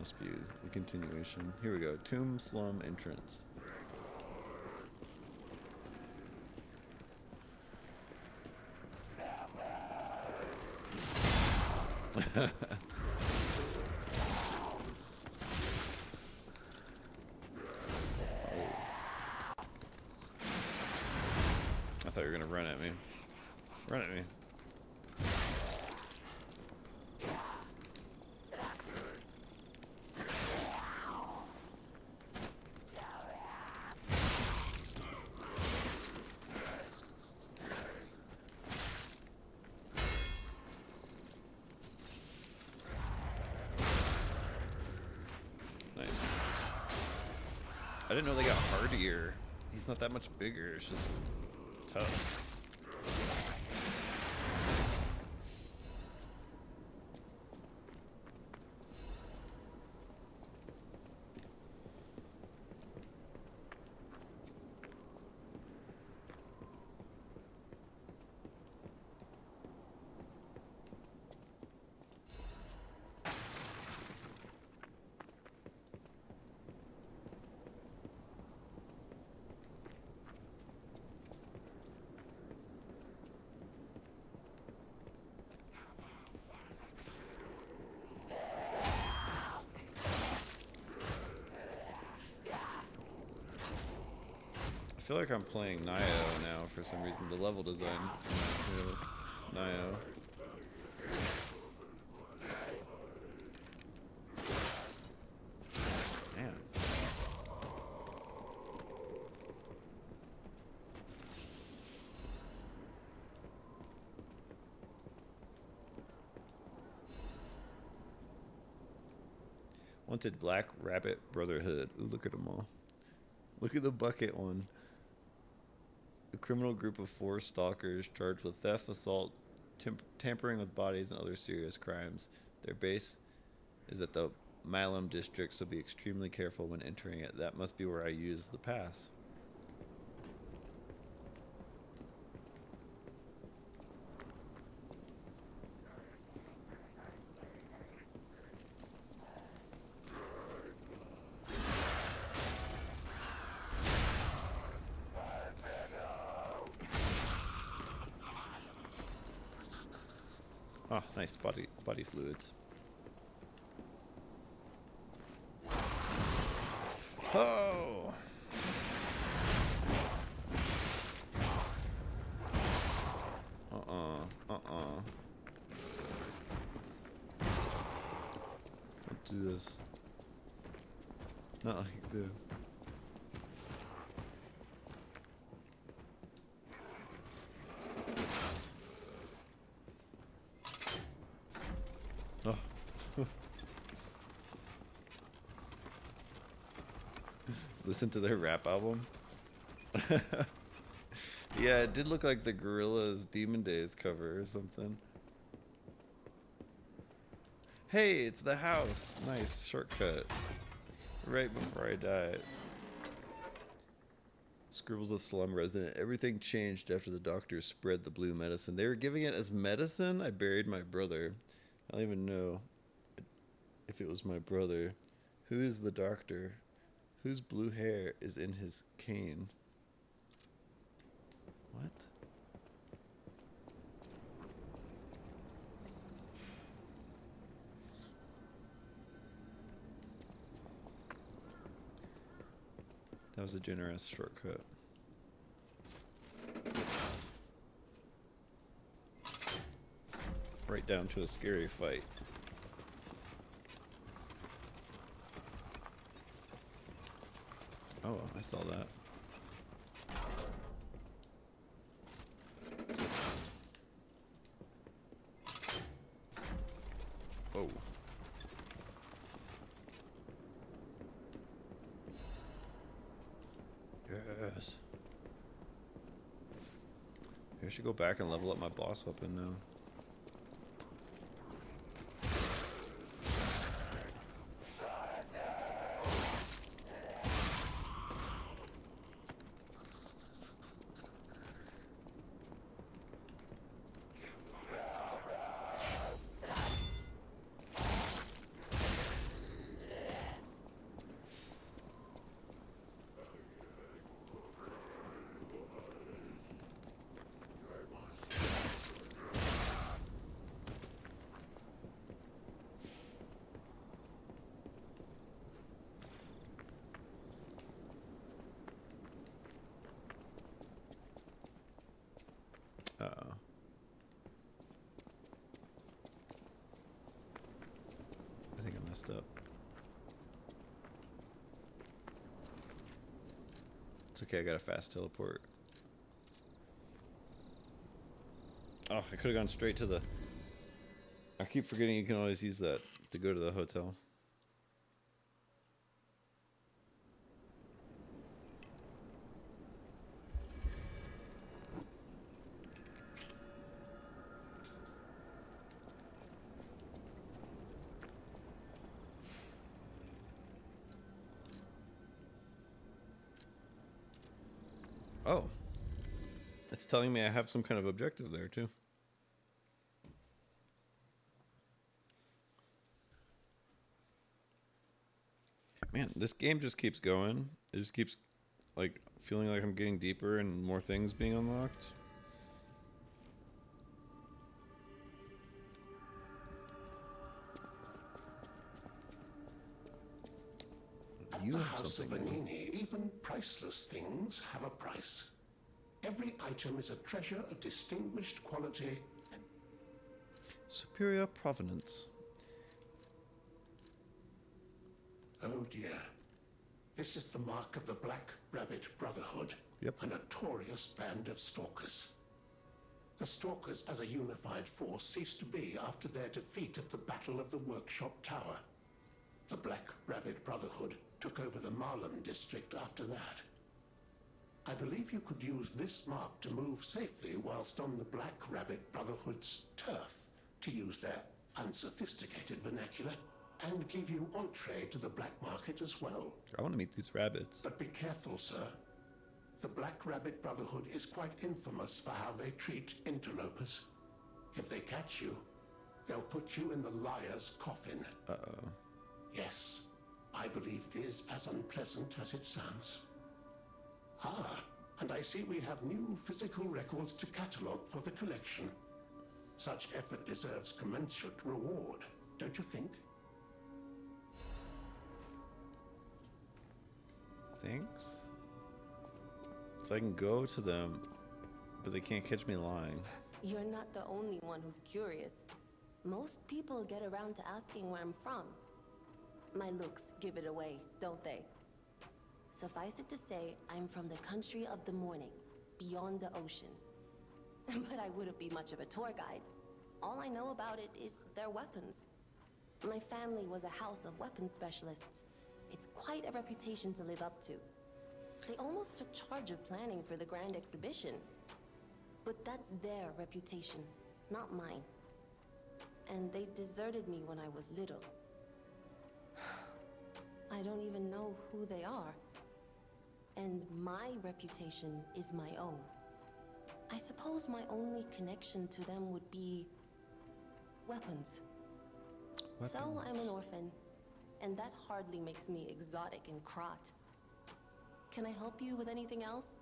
must be the continuation. Here we go. Tomb Slum entrance. I thought you were gonna run at me. Run at me. Nice. I didn't know they got hardier. He's not that much bigger. It's just tough. I feel like I'm playing Nioh now for some reason. The level design reminds me of Nioh. Man. Wanted Black Rabbit Brotherhood. Ooh, look at them all. Look at the bucket one. A criminal group of 4 stalkers charged with theft, assault, tampering with bodies, and other serious crimes. Their base is at the Milam district, so be extremely careful when entering it. That must be where I use the pass. Oh, nice body fluids. Oh! Don't do this. Not like this. Oh. Listen to their rap album. Yeah, it did look like the Gorillaz Demon Days cover or something. Hey, it's the house. Nice shortcut. Right before I died. Scribbles of Slum resident. Everything changed after the doctors spread the blue medicine. They were giving it as medicine? I buried my brother. I don't even know if it was my brother. Who is the doctor? Whose blue hair is in his cane? What? That was a generous shortcut. Right down to a scary fight. Oh, I saw that. Oh. Yes. Maybe I should go back and level up my boss weapon now. messed up. It's okay, I got a fast teleport. Oh, I could have gone straight to the... I keep forgetting you can always use that to go to the hotel. Oh. It's telling me I have some kind of objective there, too. Man, this game just keeps going. It just keeps, like, feeling like I'm getting deeper and more things being unlocked. You have House something. Of Vanini, even priceless things have a price. Every item is a treasure of distinguished quality. Superior provenance. Oh dear. This is the mark of the Black Rabbit Brotherhood. Yep. A notorious band of stalkers. The stalkers as a unified force ceased to be after their defeat at the Battle of the Workshop Tower. The Black Rabbit Brotherhood took over the Marlem district after that. I believe you could use this mark to move safely whilst on the Black Rabbit Brotherhood's turf, to use their unsophisticated vernacular, and give you entree to the black market as well. I want to meet these rabbits. But be careful, sir. The Black Rabbit Brotherhood is quite infamous for how they treat interlopers. If they catch you, they'll put you in the liar's coffin. Uh-oh. Yes, I believe it is as unpleasant as it sounds. Ah, and I see we have new physical records to catalogue for the collection. Such effort deserves commensurate reward, don't you think? Thanks. So I can go to them, but they can't catch me lying. You're not the only one who's curious. Most people get around to asking where I'm from. My looks give it away, don't they? Suffice it to say, I'm from the country of the morning, beyond the ocean. But I wouldn't be much of a tour guide. All I know about it is their weapons. My family was a house of weapons specialists. It's quite a reputation to live up to. They almost took charge of planning for the grand exhibition. But that's their reputation, not mine. And they deserted me when I was little. I don't even know who they are. And my reputation is my own. I suppose my only connection to them would be weapons. So I'm an orphan, and that hardly makes me exotic in Krat. Can I help you with anything else?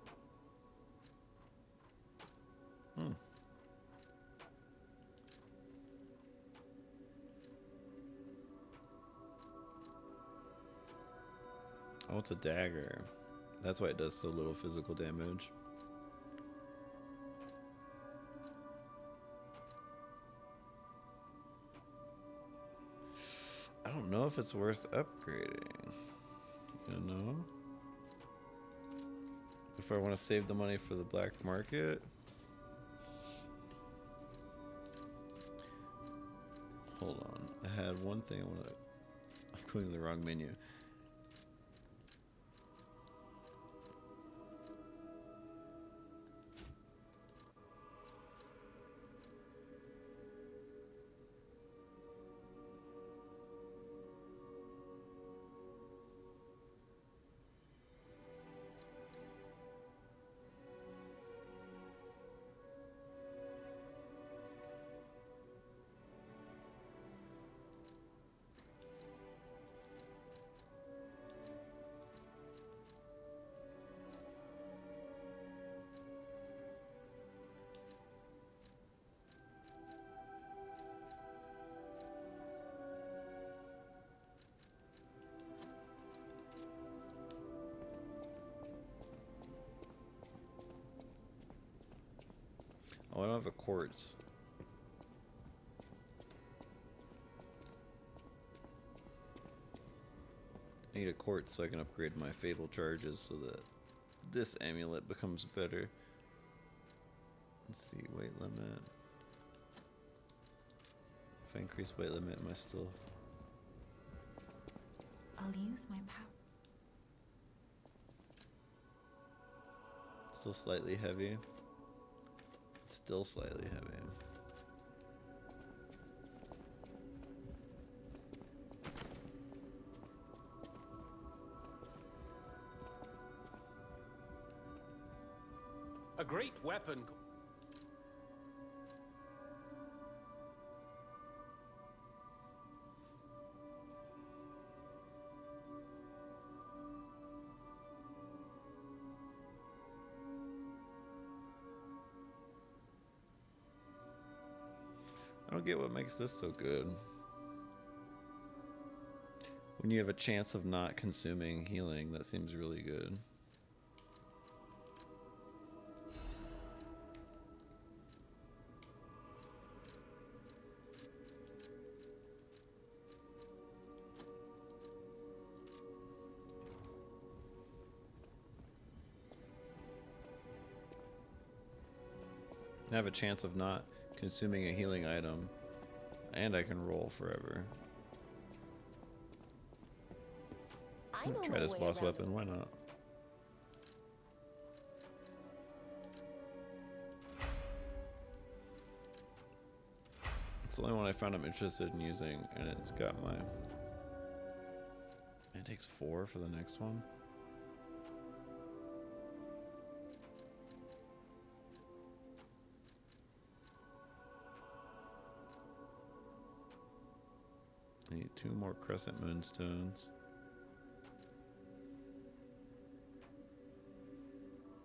Oh, it's a dagger. That's why it does so little physical damage. I don't know if it's worth upgrading. You know? If I want to save the money for the black market. Hold on. I had one thing I want to... I'm going to the wrong menu. Oh, I don't have a quartz. need a quartz so I can upgrade my fatal charges so that this amulet becomes better. Let's see, weight limit. If I increase weight limit, am I still... I'll use my power. Still slightly heavy. Still slightly heavy. A great weapon. I don't get what makes this so good. When you have a chance of not consuming healing, that seems really good. I have a chance of not consuming a healing item, and I can roll forever. I'm gonna try this boss weapon, why not? It's the only one I found I'm interested in using, and it's got my... It takes 4 for the next one. I need 2 more Crescent Moonstones.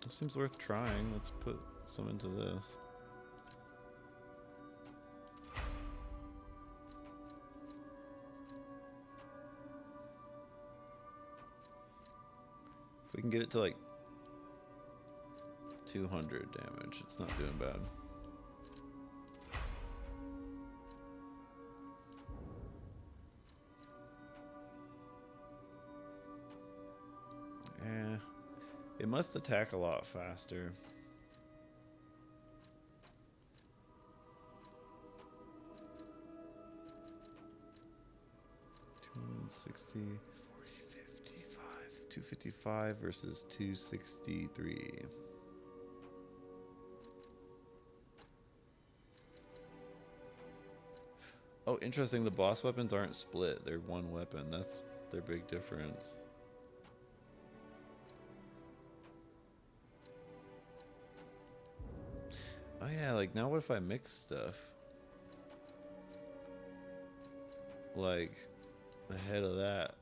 It seems worth trying. Let's put some into this. If we can get it to like 200 damage, it's not doing bad. It must attack a lot faster. 260, 40, 55, 255 versus 263. Oh, interesting. The boss weapons aren't split. They're one weapon. That's their big difference. Oh yeah, like now what if I mix stuff? Like ahead of that.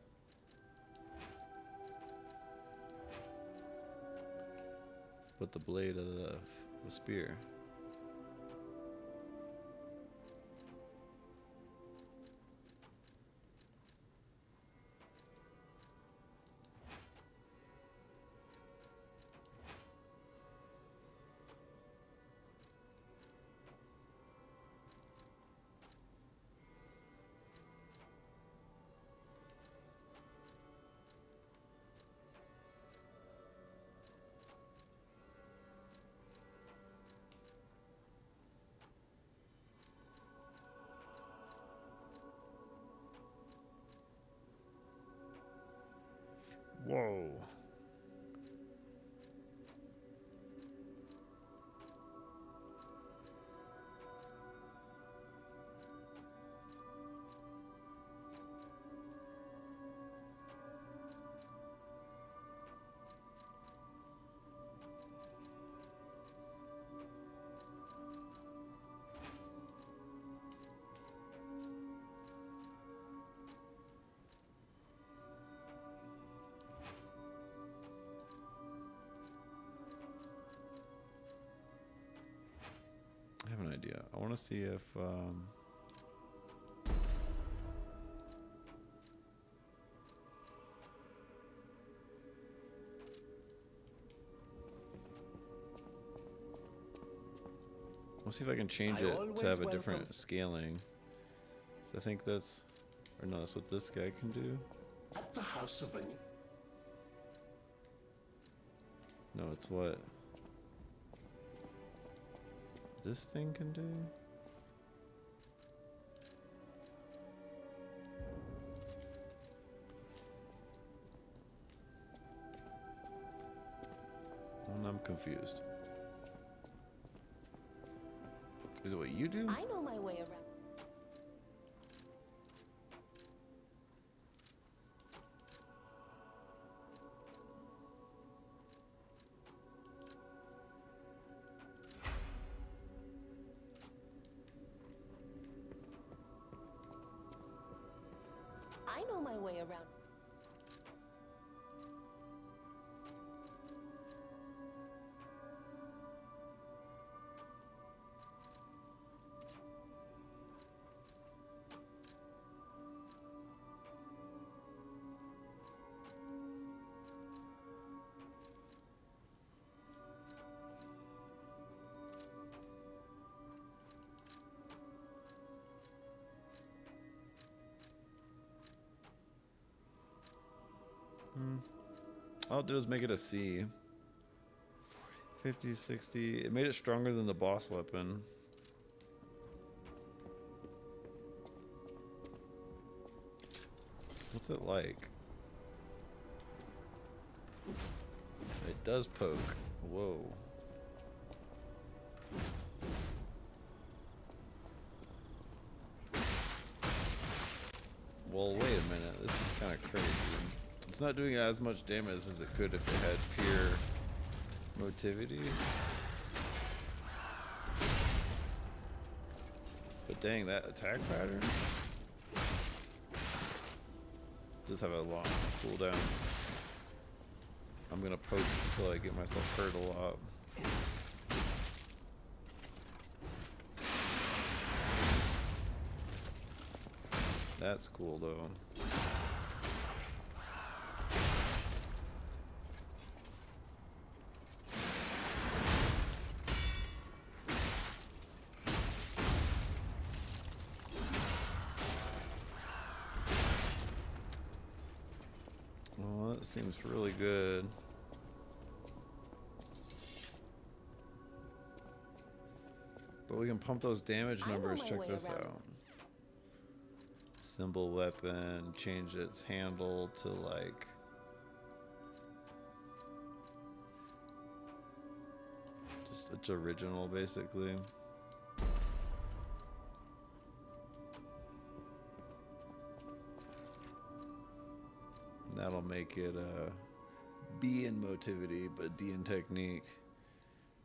With the blade of the spear. Whoa. I have an idea. I want to see if we'll see if I can change it to have a different scaling. So I think that's, or no, that's what this guy can do. At The House of An... No, it's what this thing can do. And I'm confused. Is it what you do? I know my way around. I know my way around. All I'll do is make it a C. 50, 60. It made it stronger than the boss weapon. What's it like? It does poke. Whoa. Well, wait a minute. This is kind of crazy. It's not doing as much damage as it could if it had pure motivity. But dang, that attack pattern does have a long cooldown. I'm gonna poke until I get myself hurt a lot. That's cool though. Well, that seems really good. But we can pump those damage numbers. Check this out. Symbol weapon, change its handle to like just its original basically. And that'll make it B in motivity but D in technique.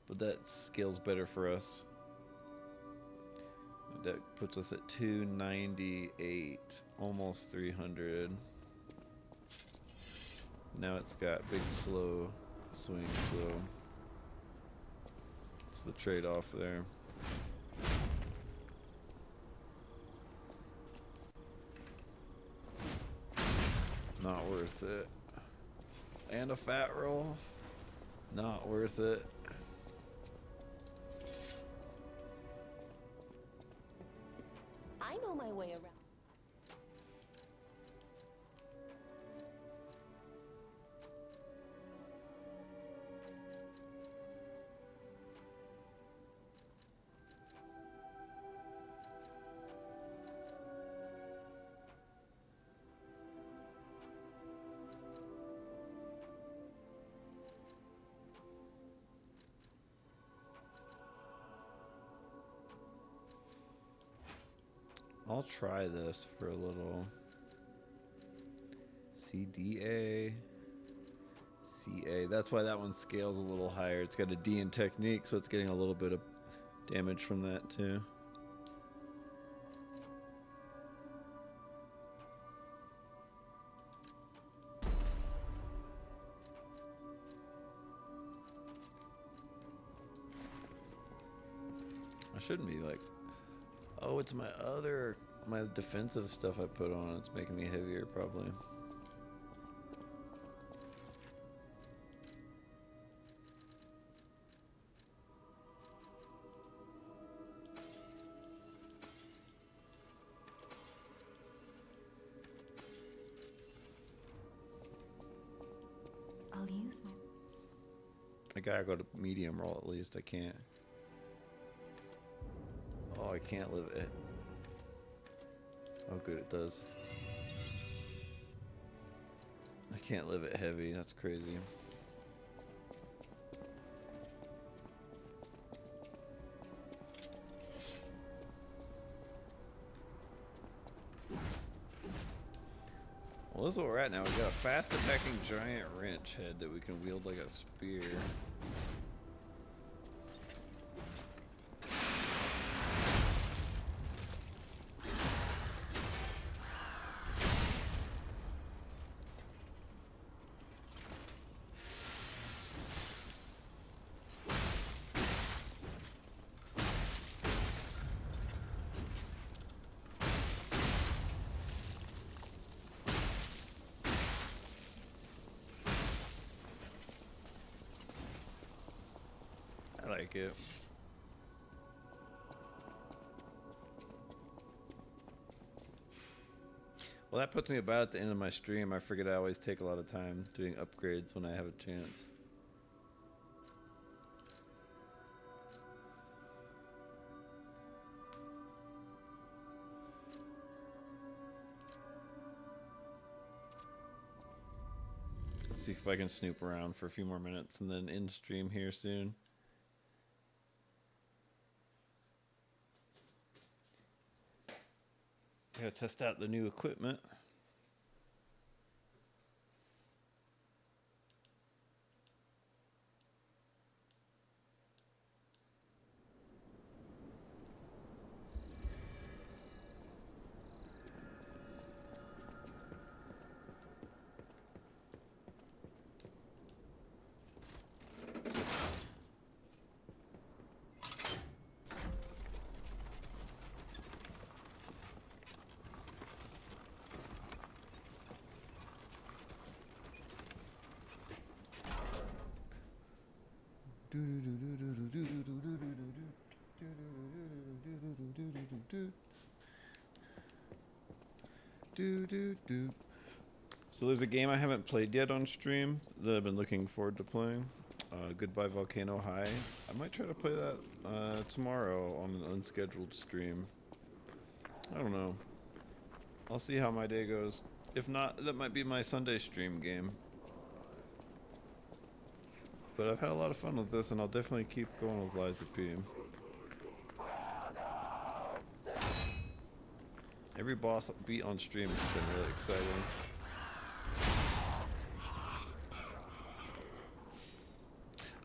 But that scales better for us. That puts us at 298, almost 300. Now it's got big slow swing, so it's the trade-off there. Not worth it. And a fat roll. Not worth it. I know my way around. I'll try this for a little. CDA. CA. That's why that one scales a little higher. It's got a D in technique, so it's getting a little bit of damage from that too. I shouldn't be like, oh, it's my defensive stuff I put on. It's making me heavier, probably. I'll use my... I gotta go to medium roll at least. I can't. Oh, I can't live it. Oh, good, it does. I can't live it heavy. That's crazy. Well, this is what we're at now. We got a fast attacking giant wrench head that we can wield like a spear. I like it. Well, that puts me about at the end of my stream. I forget I always take a lot of time doing upgrades when I have a chance. See if I can snoop around for a few more minutes and then end stream here soon. Gotta test out the new equipment. So there's a game I haven't played yet on stream that I've been looking forward to playing. Goodbye Volcano High. I might try to play that tomorrow on an unscheduled stream. I don't know. I'll see how my day goes. If not, that might be my Sunday stream game. But I've had a lot of fun with this, and I'll definitely keep going with Lies of P. Every boss beat on stream has been really exciting.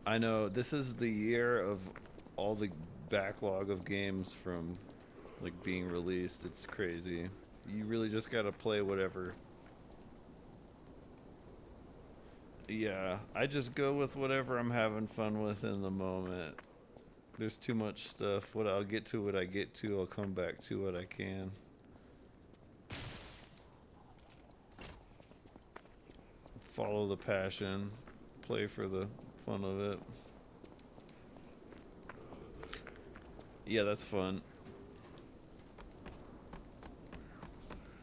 I know, this is the year of all the backlog of games from like being released. It's crazy. You really just gotta play whatever. Yeah, I just go with whatever I'm having fun with in the moment. There's too much stuff. I'll get to what I get to. I'll come back to what I can. Follow the passion. Play for the fun of it. Yeah, that's fun.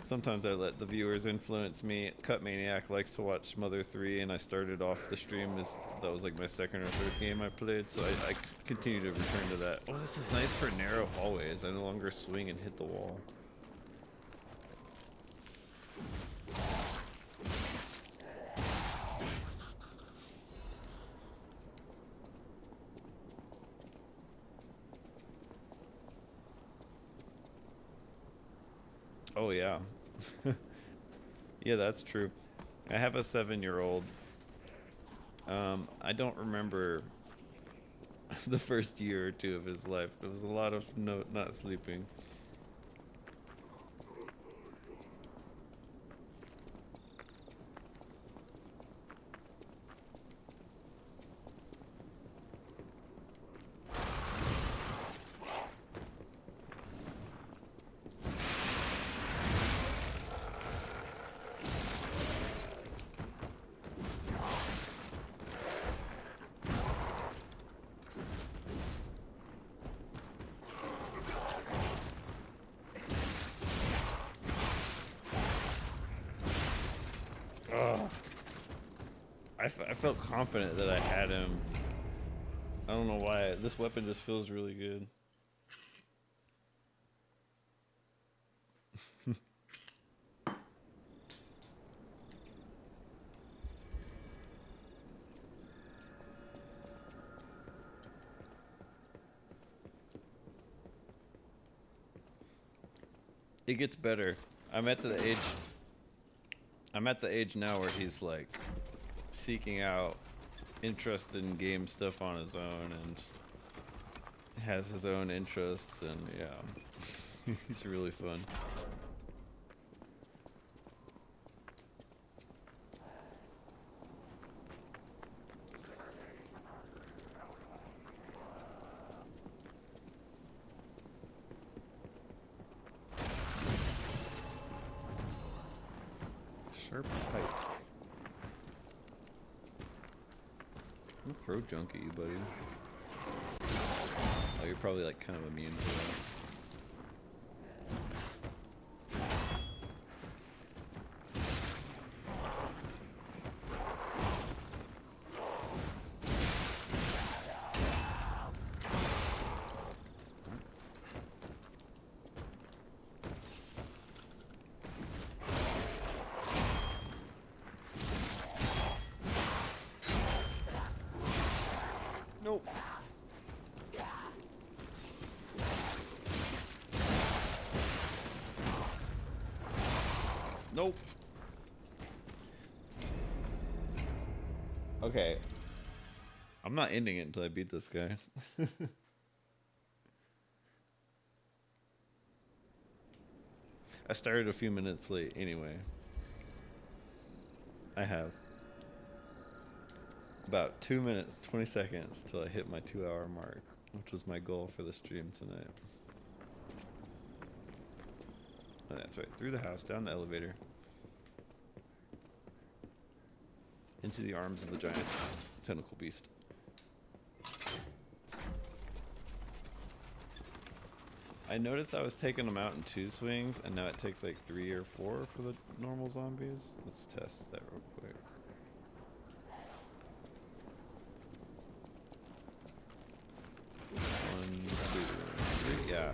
Sometimes I let the viewers influence me. Cut Maniac likes to watch Mother 3, and I started off the stream as that was like my second or third game I played, so I continue to return to that. Oh, this is nice for narrow hallways. I no longer swing and hit the wall. Oh yeah. Yeah, that's true. I have a 7-year-old. I don't remember the first year or two of his life. There was a lot of not sleeping. I felt confident that I had him. I don't know why. This weapon just feels really good. It gets better. I'm at the age now where he's like seeking out interest in game stuff on his own and has his own interests, and yeah, he's really fun. Sharp pipe. I'll throw junk at you, buddy. Oh, you're probably like kind of immune to that. Nope. Nope. Okay. I'm not ending it until I beat this guy. I started a few minutes late anyway. I have about 2 minutes, 20 seconds till I hit my 2-hour mark, which was my goal for the stream tonight. Oh, that's right. Through the house, down the elevator. Into the arms of the giant tentacle beast. I noticed I was taking them out in 2 swings, and now it takes like 3 or 4 for the normal zombies. Let's test that real quick. One, 2, 3, yeah.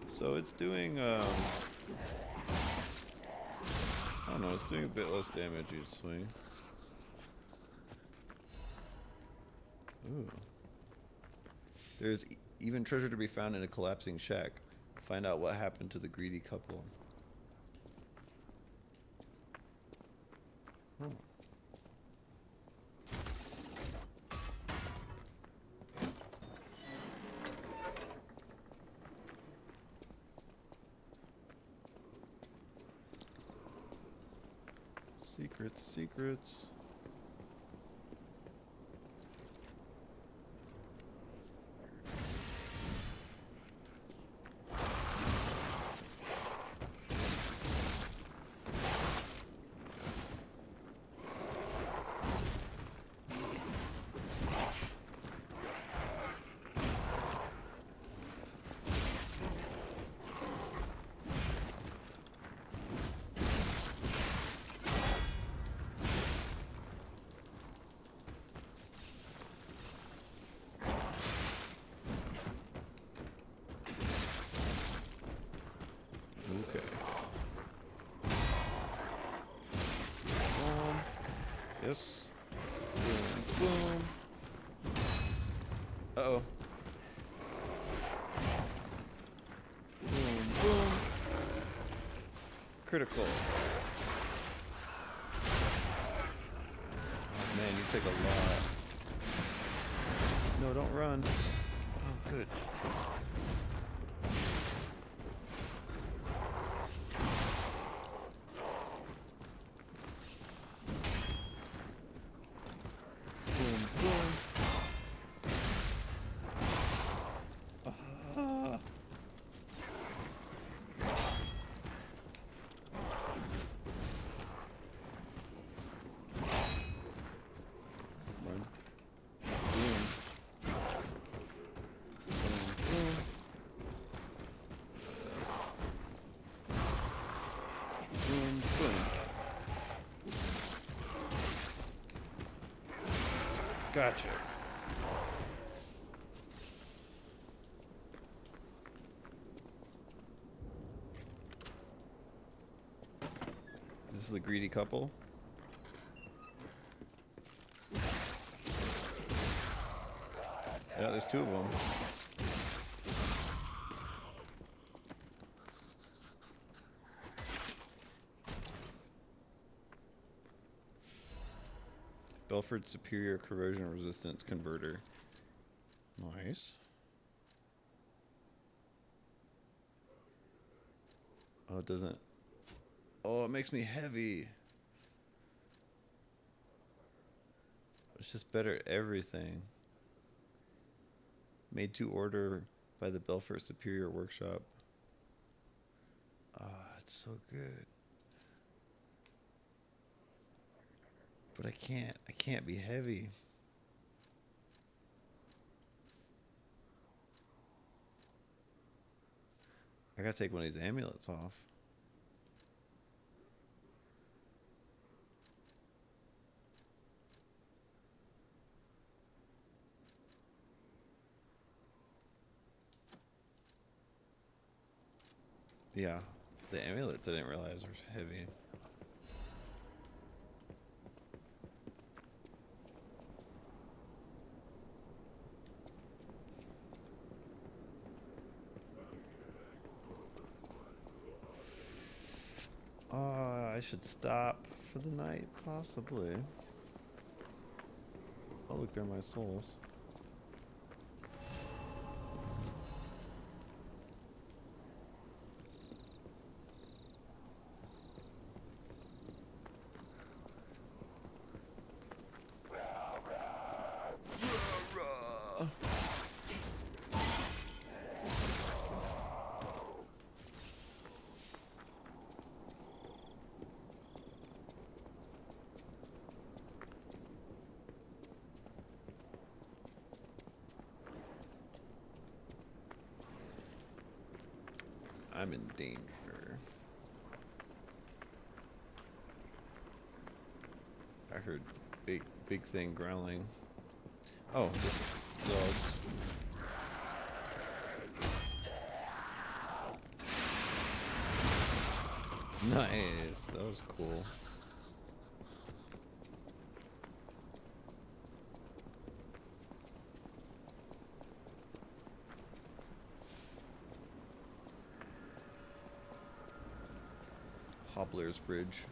So it's doing, I don't know, it's doing a bit less damage each swing. Ooh. There's even treasure to be found in a collapsing shack. Find out what happened to the greedy couple. Oh. Secrets, secrets. Yes. Boom, boom. Uh-oh. Boom, boom. Critical. Oh man, you take a lot. No, don't run. Oh, good. Gotcha. This is a greedy couple. Yeah, there's two of them. Belford Superior Corrosion Resistance Converter. Nice. Oh, it doesn't. Oh, it makes me heavy. It's just better at everything. Made to order by the Belfort Superior Workshop. Ah, it's so good. But I can't be heavy. I gotta take one of these amulets off. Yeah, the amulets I didn't realize were heavy. I should stop for the night, possibly. Oh, look, there are my souls. I'm in danger. I heard big thing growling. Oh, just dogs. Nice, that was cool. Hobbler's Bridge.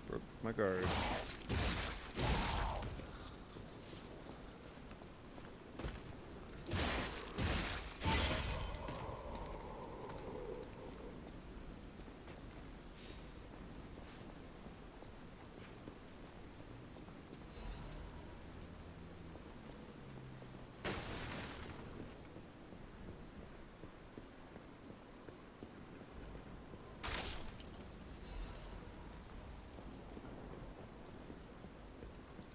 Broke my guard.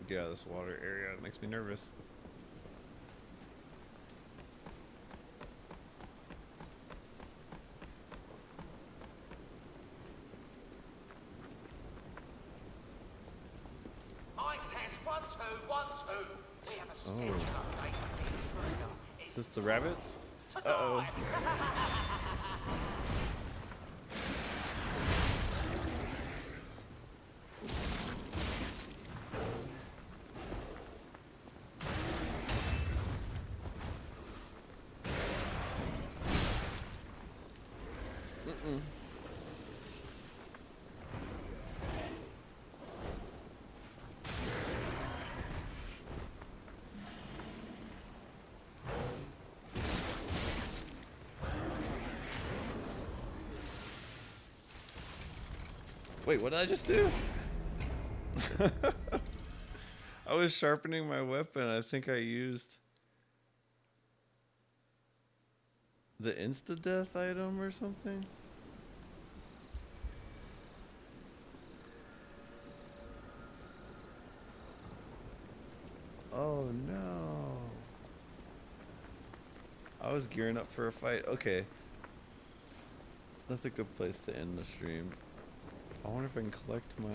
Get out of this water area. It makes me nervous. Mic test 1 2 1 2. We have a schedule update. Is this the rabbits? Uh-oh. Wait, what did I just do? I was sharpening my weapon. I think I used the insta-death item or something. Oh no. I was gearing up for a fight. Okay. That's a good place to end the stream. I wonder if I can collect my...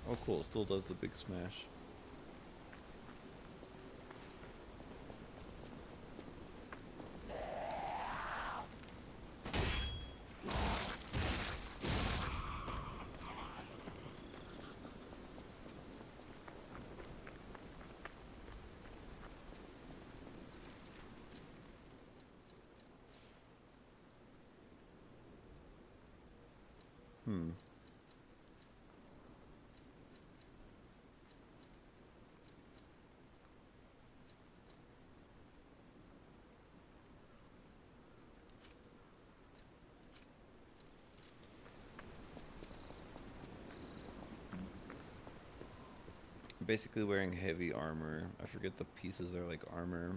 Oh cool, it still does the big smash. Basically wearing heavy armor. I forget the pieces are like armor.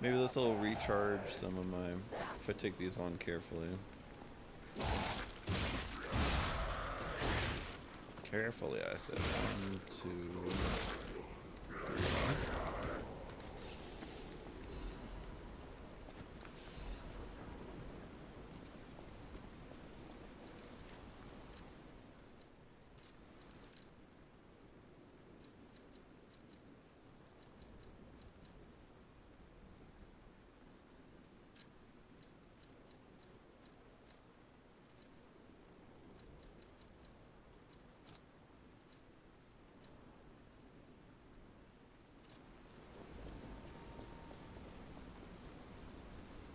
Maybe this will recharge some of my, if I take these on carefully. Carefully, I said. 1, 2, 3.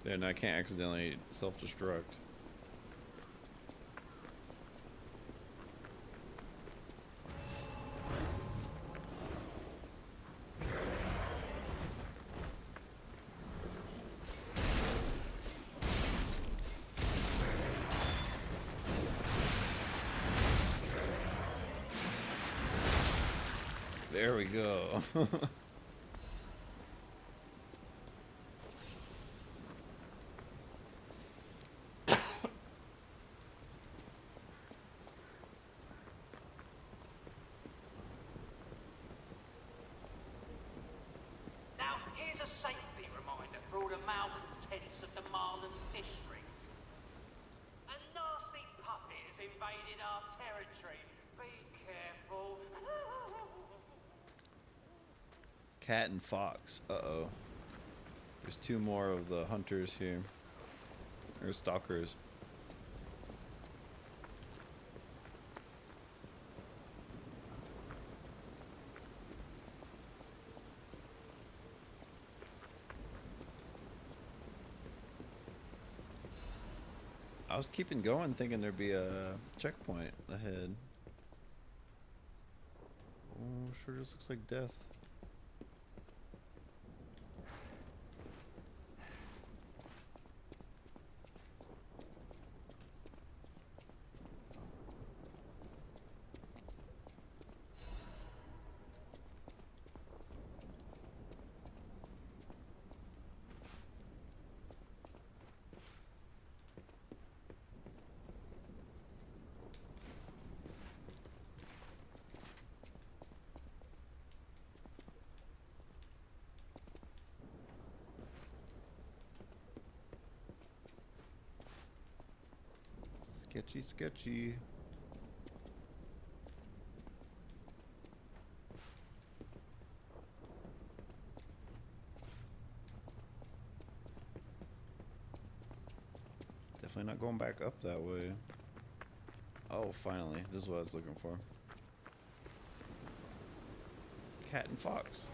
Yeah, and I can't accidentally self-destruct. There we go. Cat and fox. Uh-oh. There's 2 more of the hunters here. Or stalkers. I was keeping going thinking there'd be a checkpoint ahead. Oh, sure just looks like death. Sketchy, sketchy. Definitely not going back up that way. Oh, finally. This is what I was looking for. Cat and fox.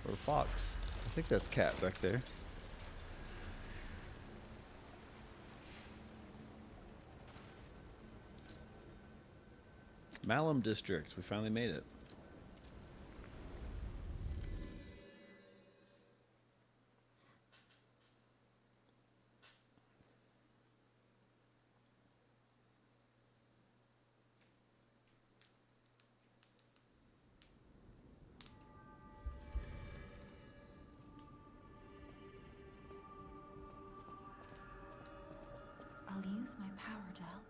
Or fox. I think that's cat back there. Malum District. We finally made it. I'll use my power to help.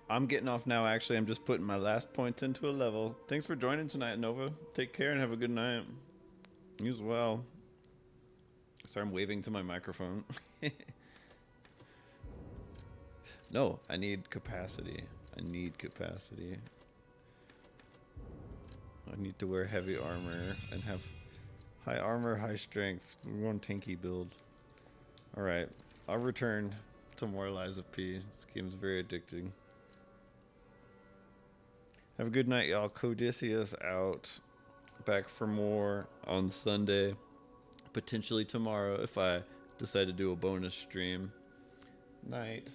I'm getting off now, actually. I'm just putting my last points into a level. Thanks for joining tonight, Nova. Take care and have a good night. You as well. Sorry, I'm waving to my microphone. No, I need capacity. I need capacity. I need to wear heavy armor and have high armor, high strength. We're going tanky build. Alright, I'll return to more Lies of P. This game's very addicting. Have a good night, y'all. Codicius out. Back for more on Sunday. Potentially tomorrow if I decide to do a bonus stream. Night.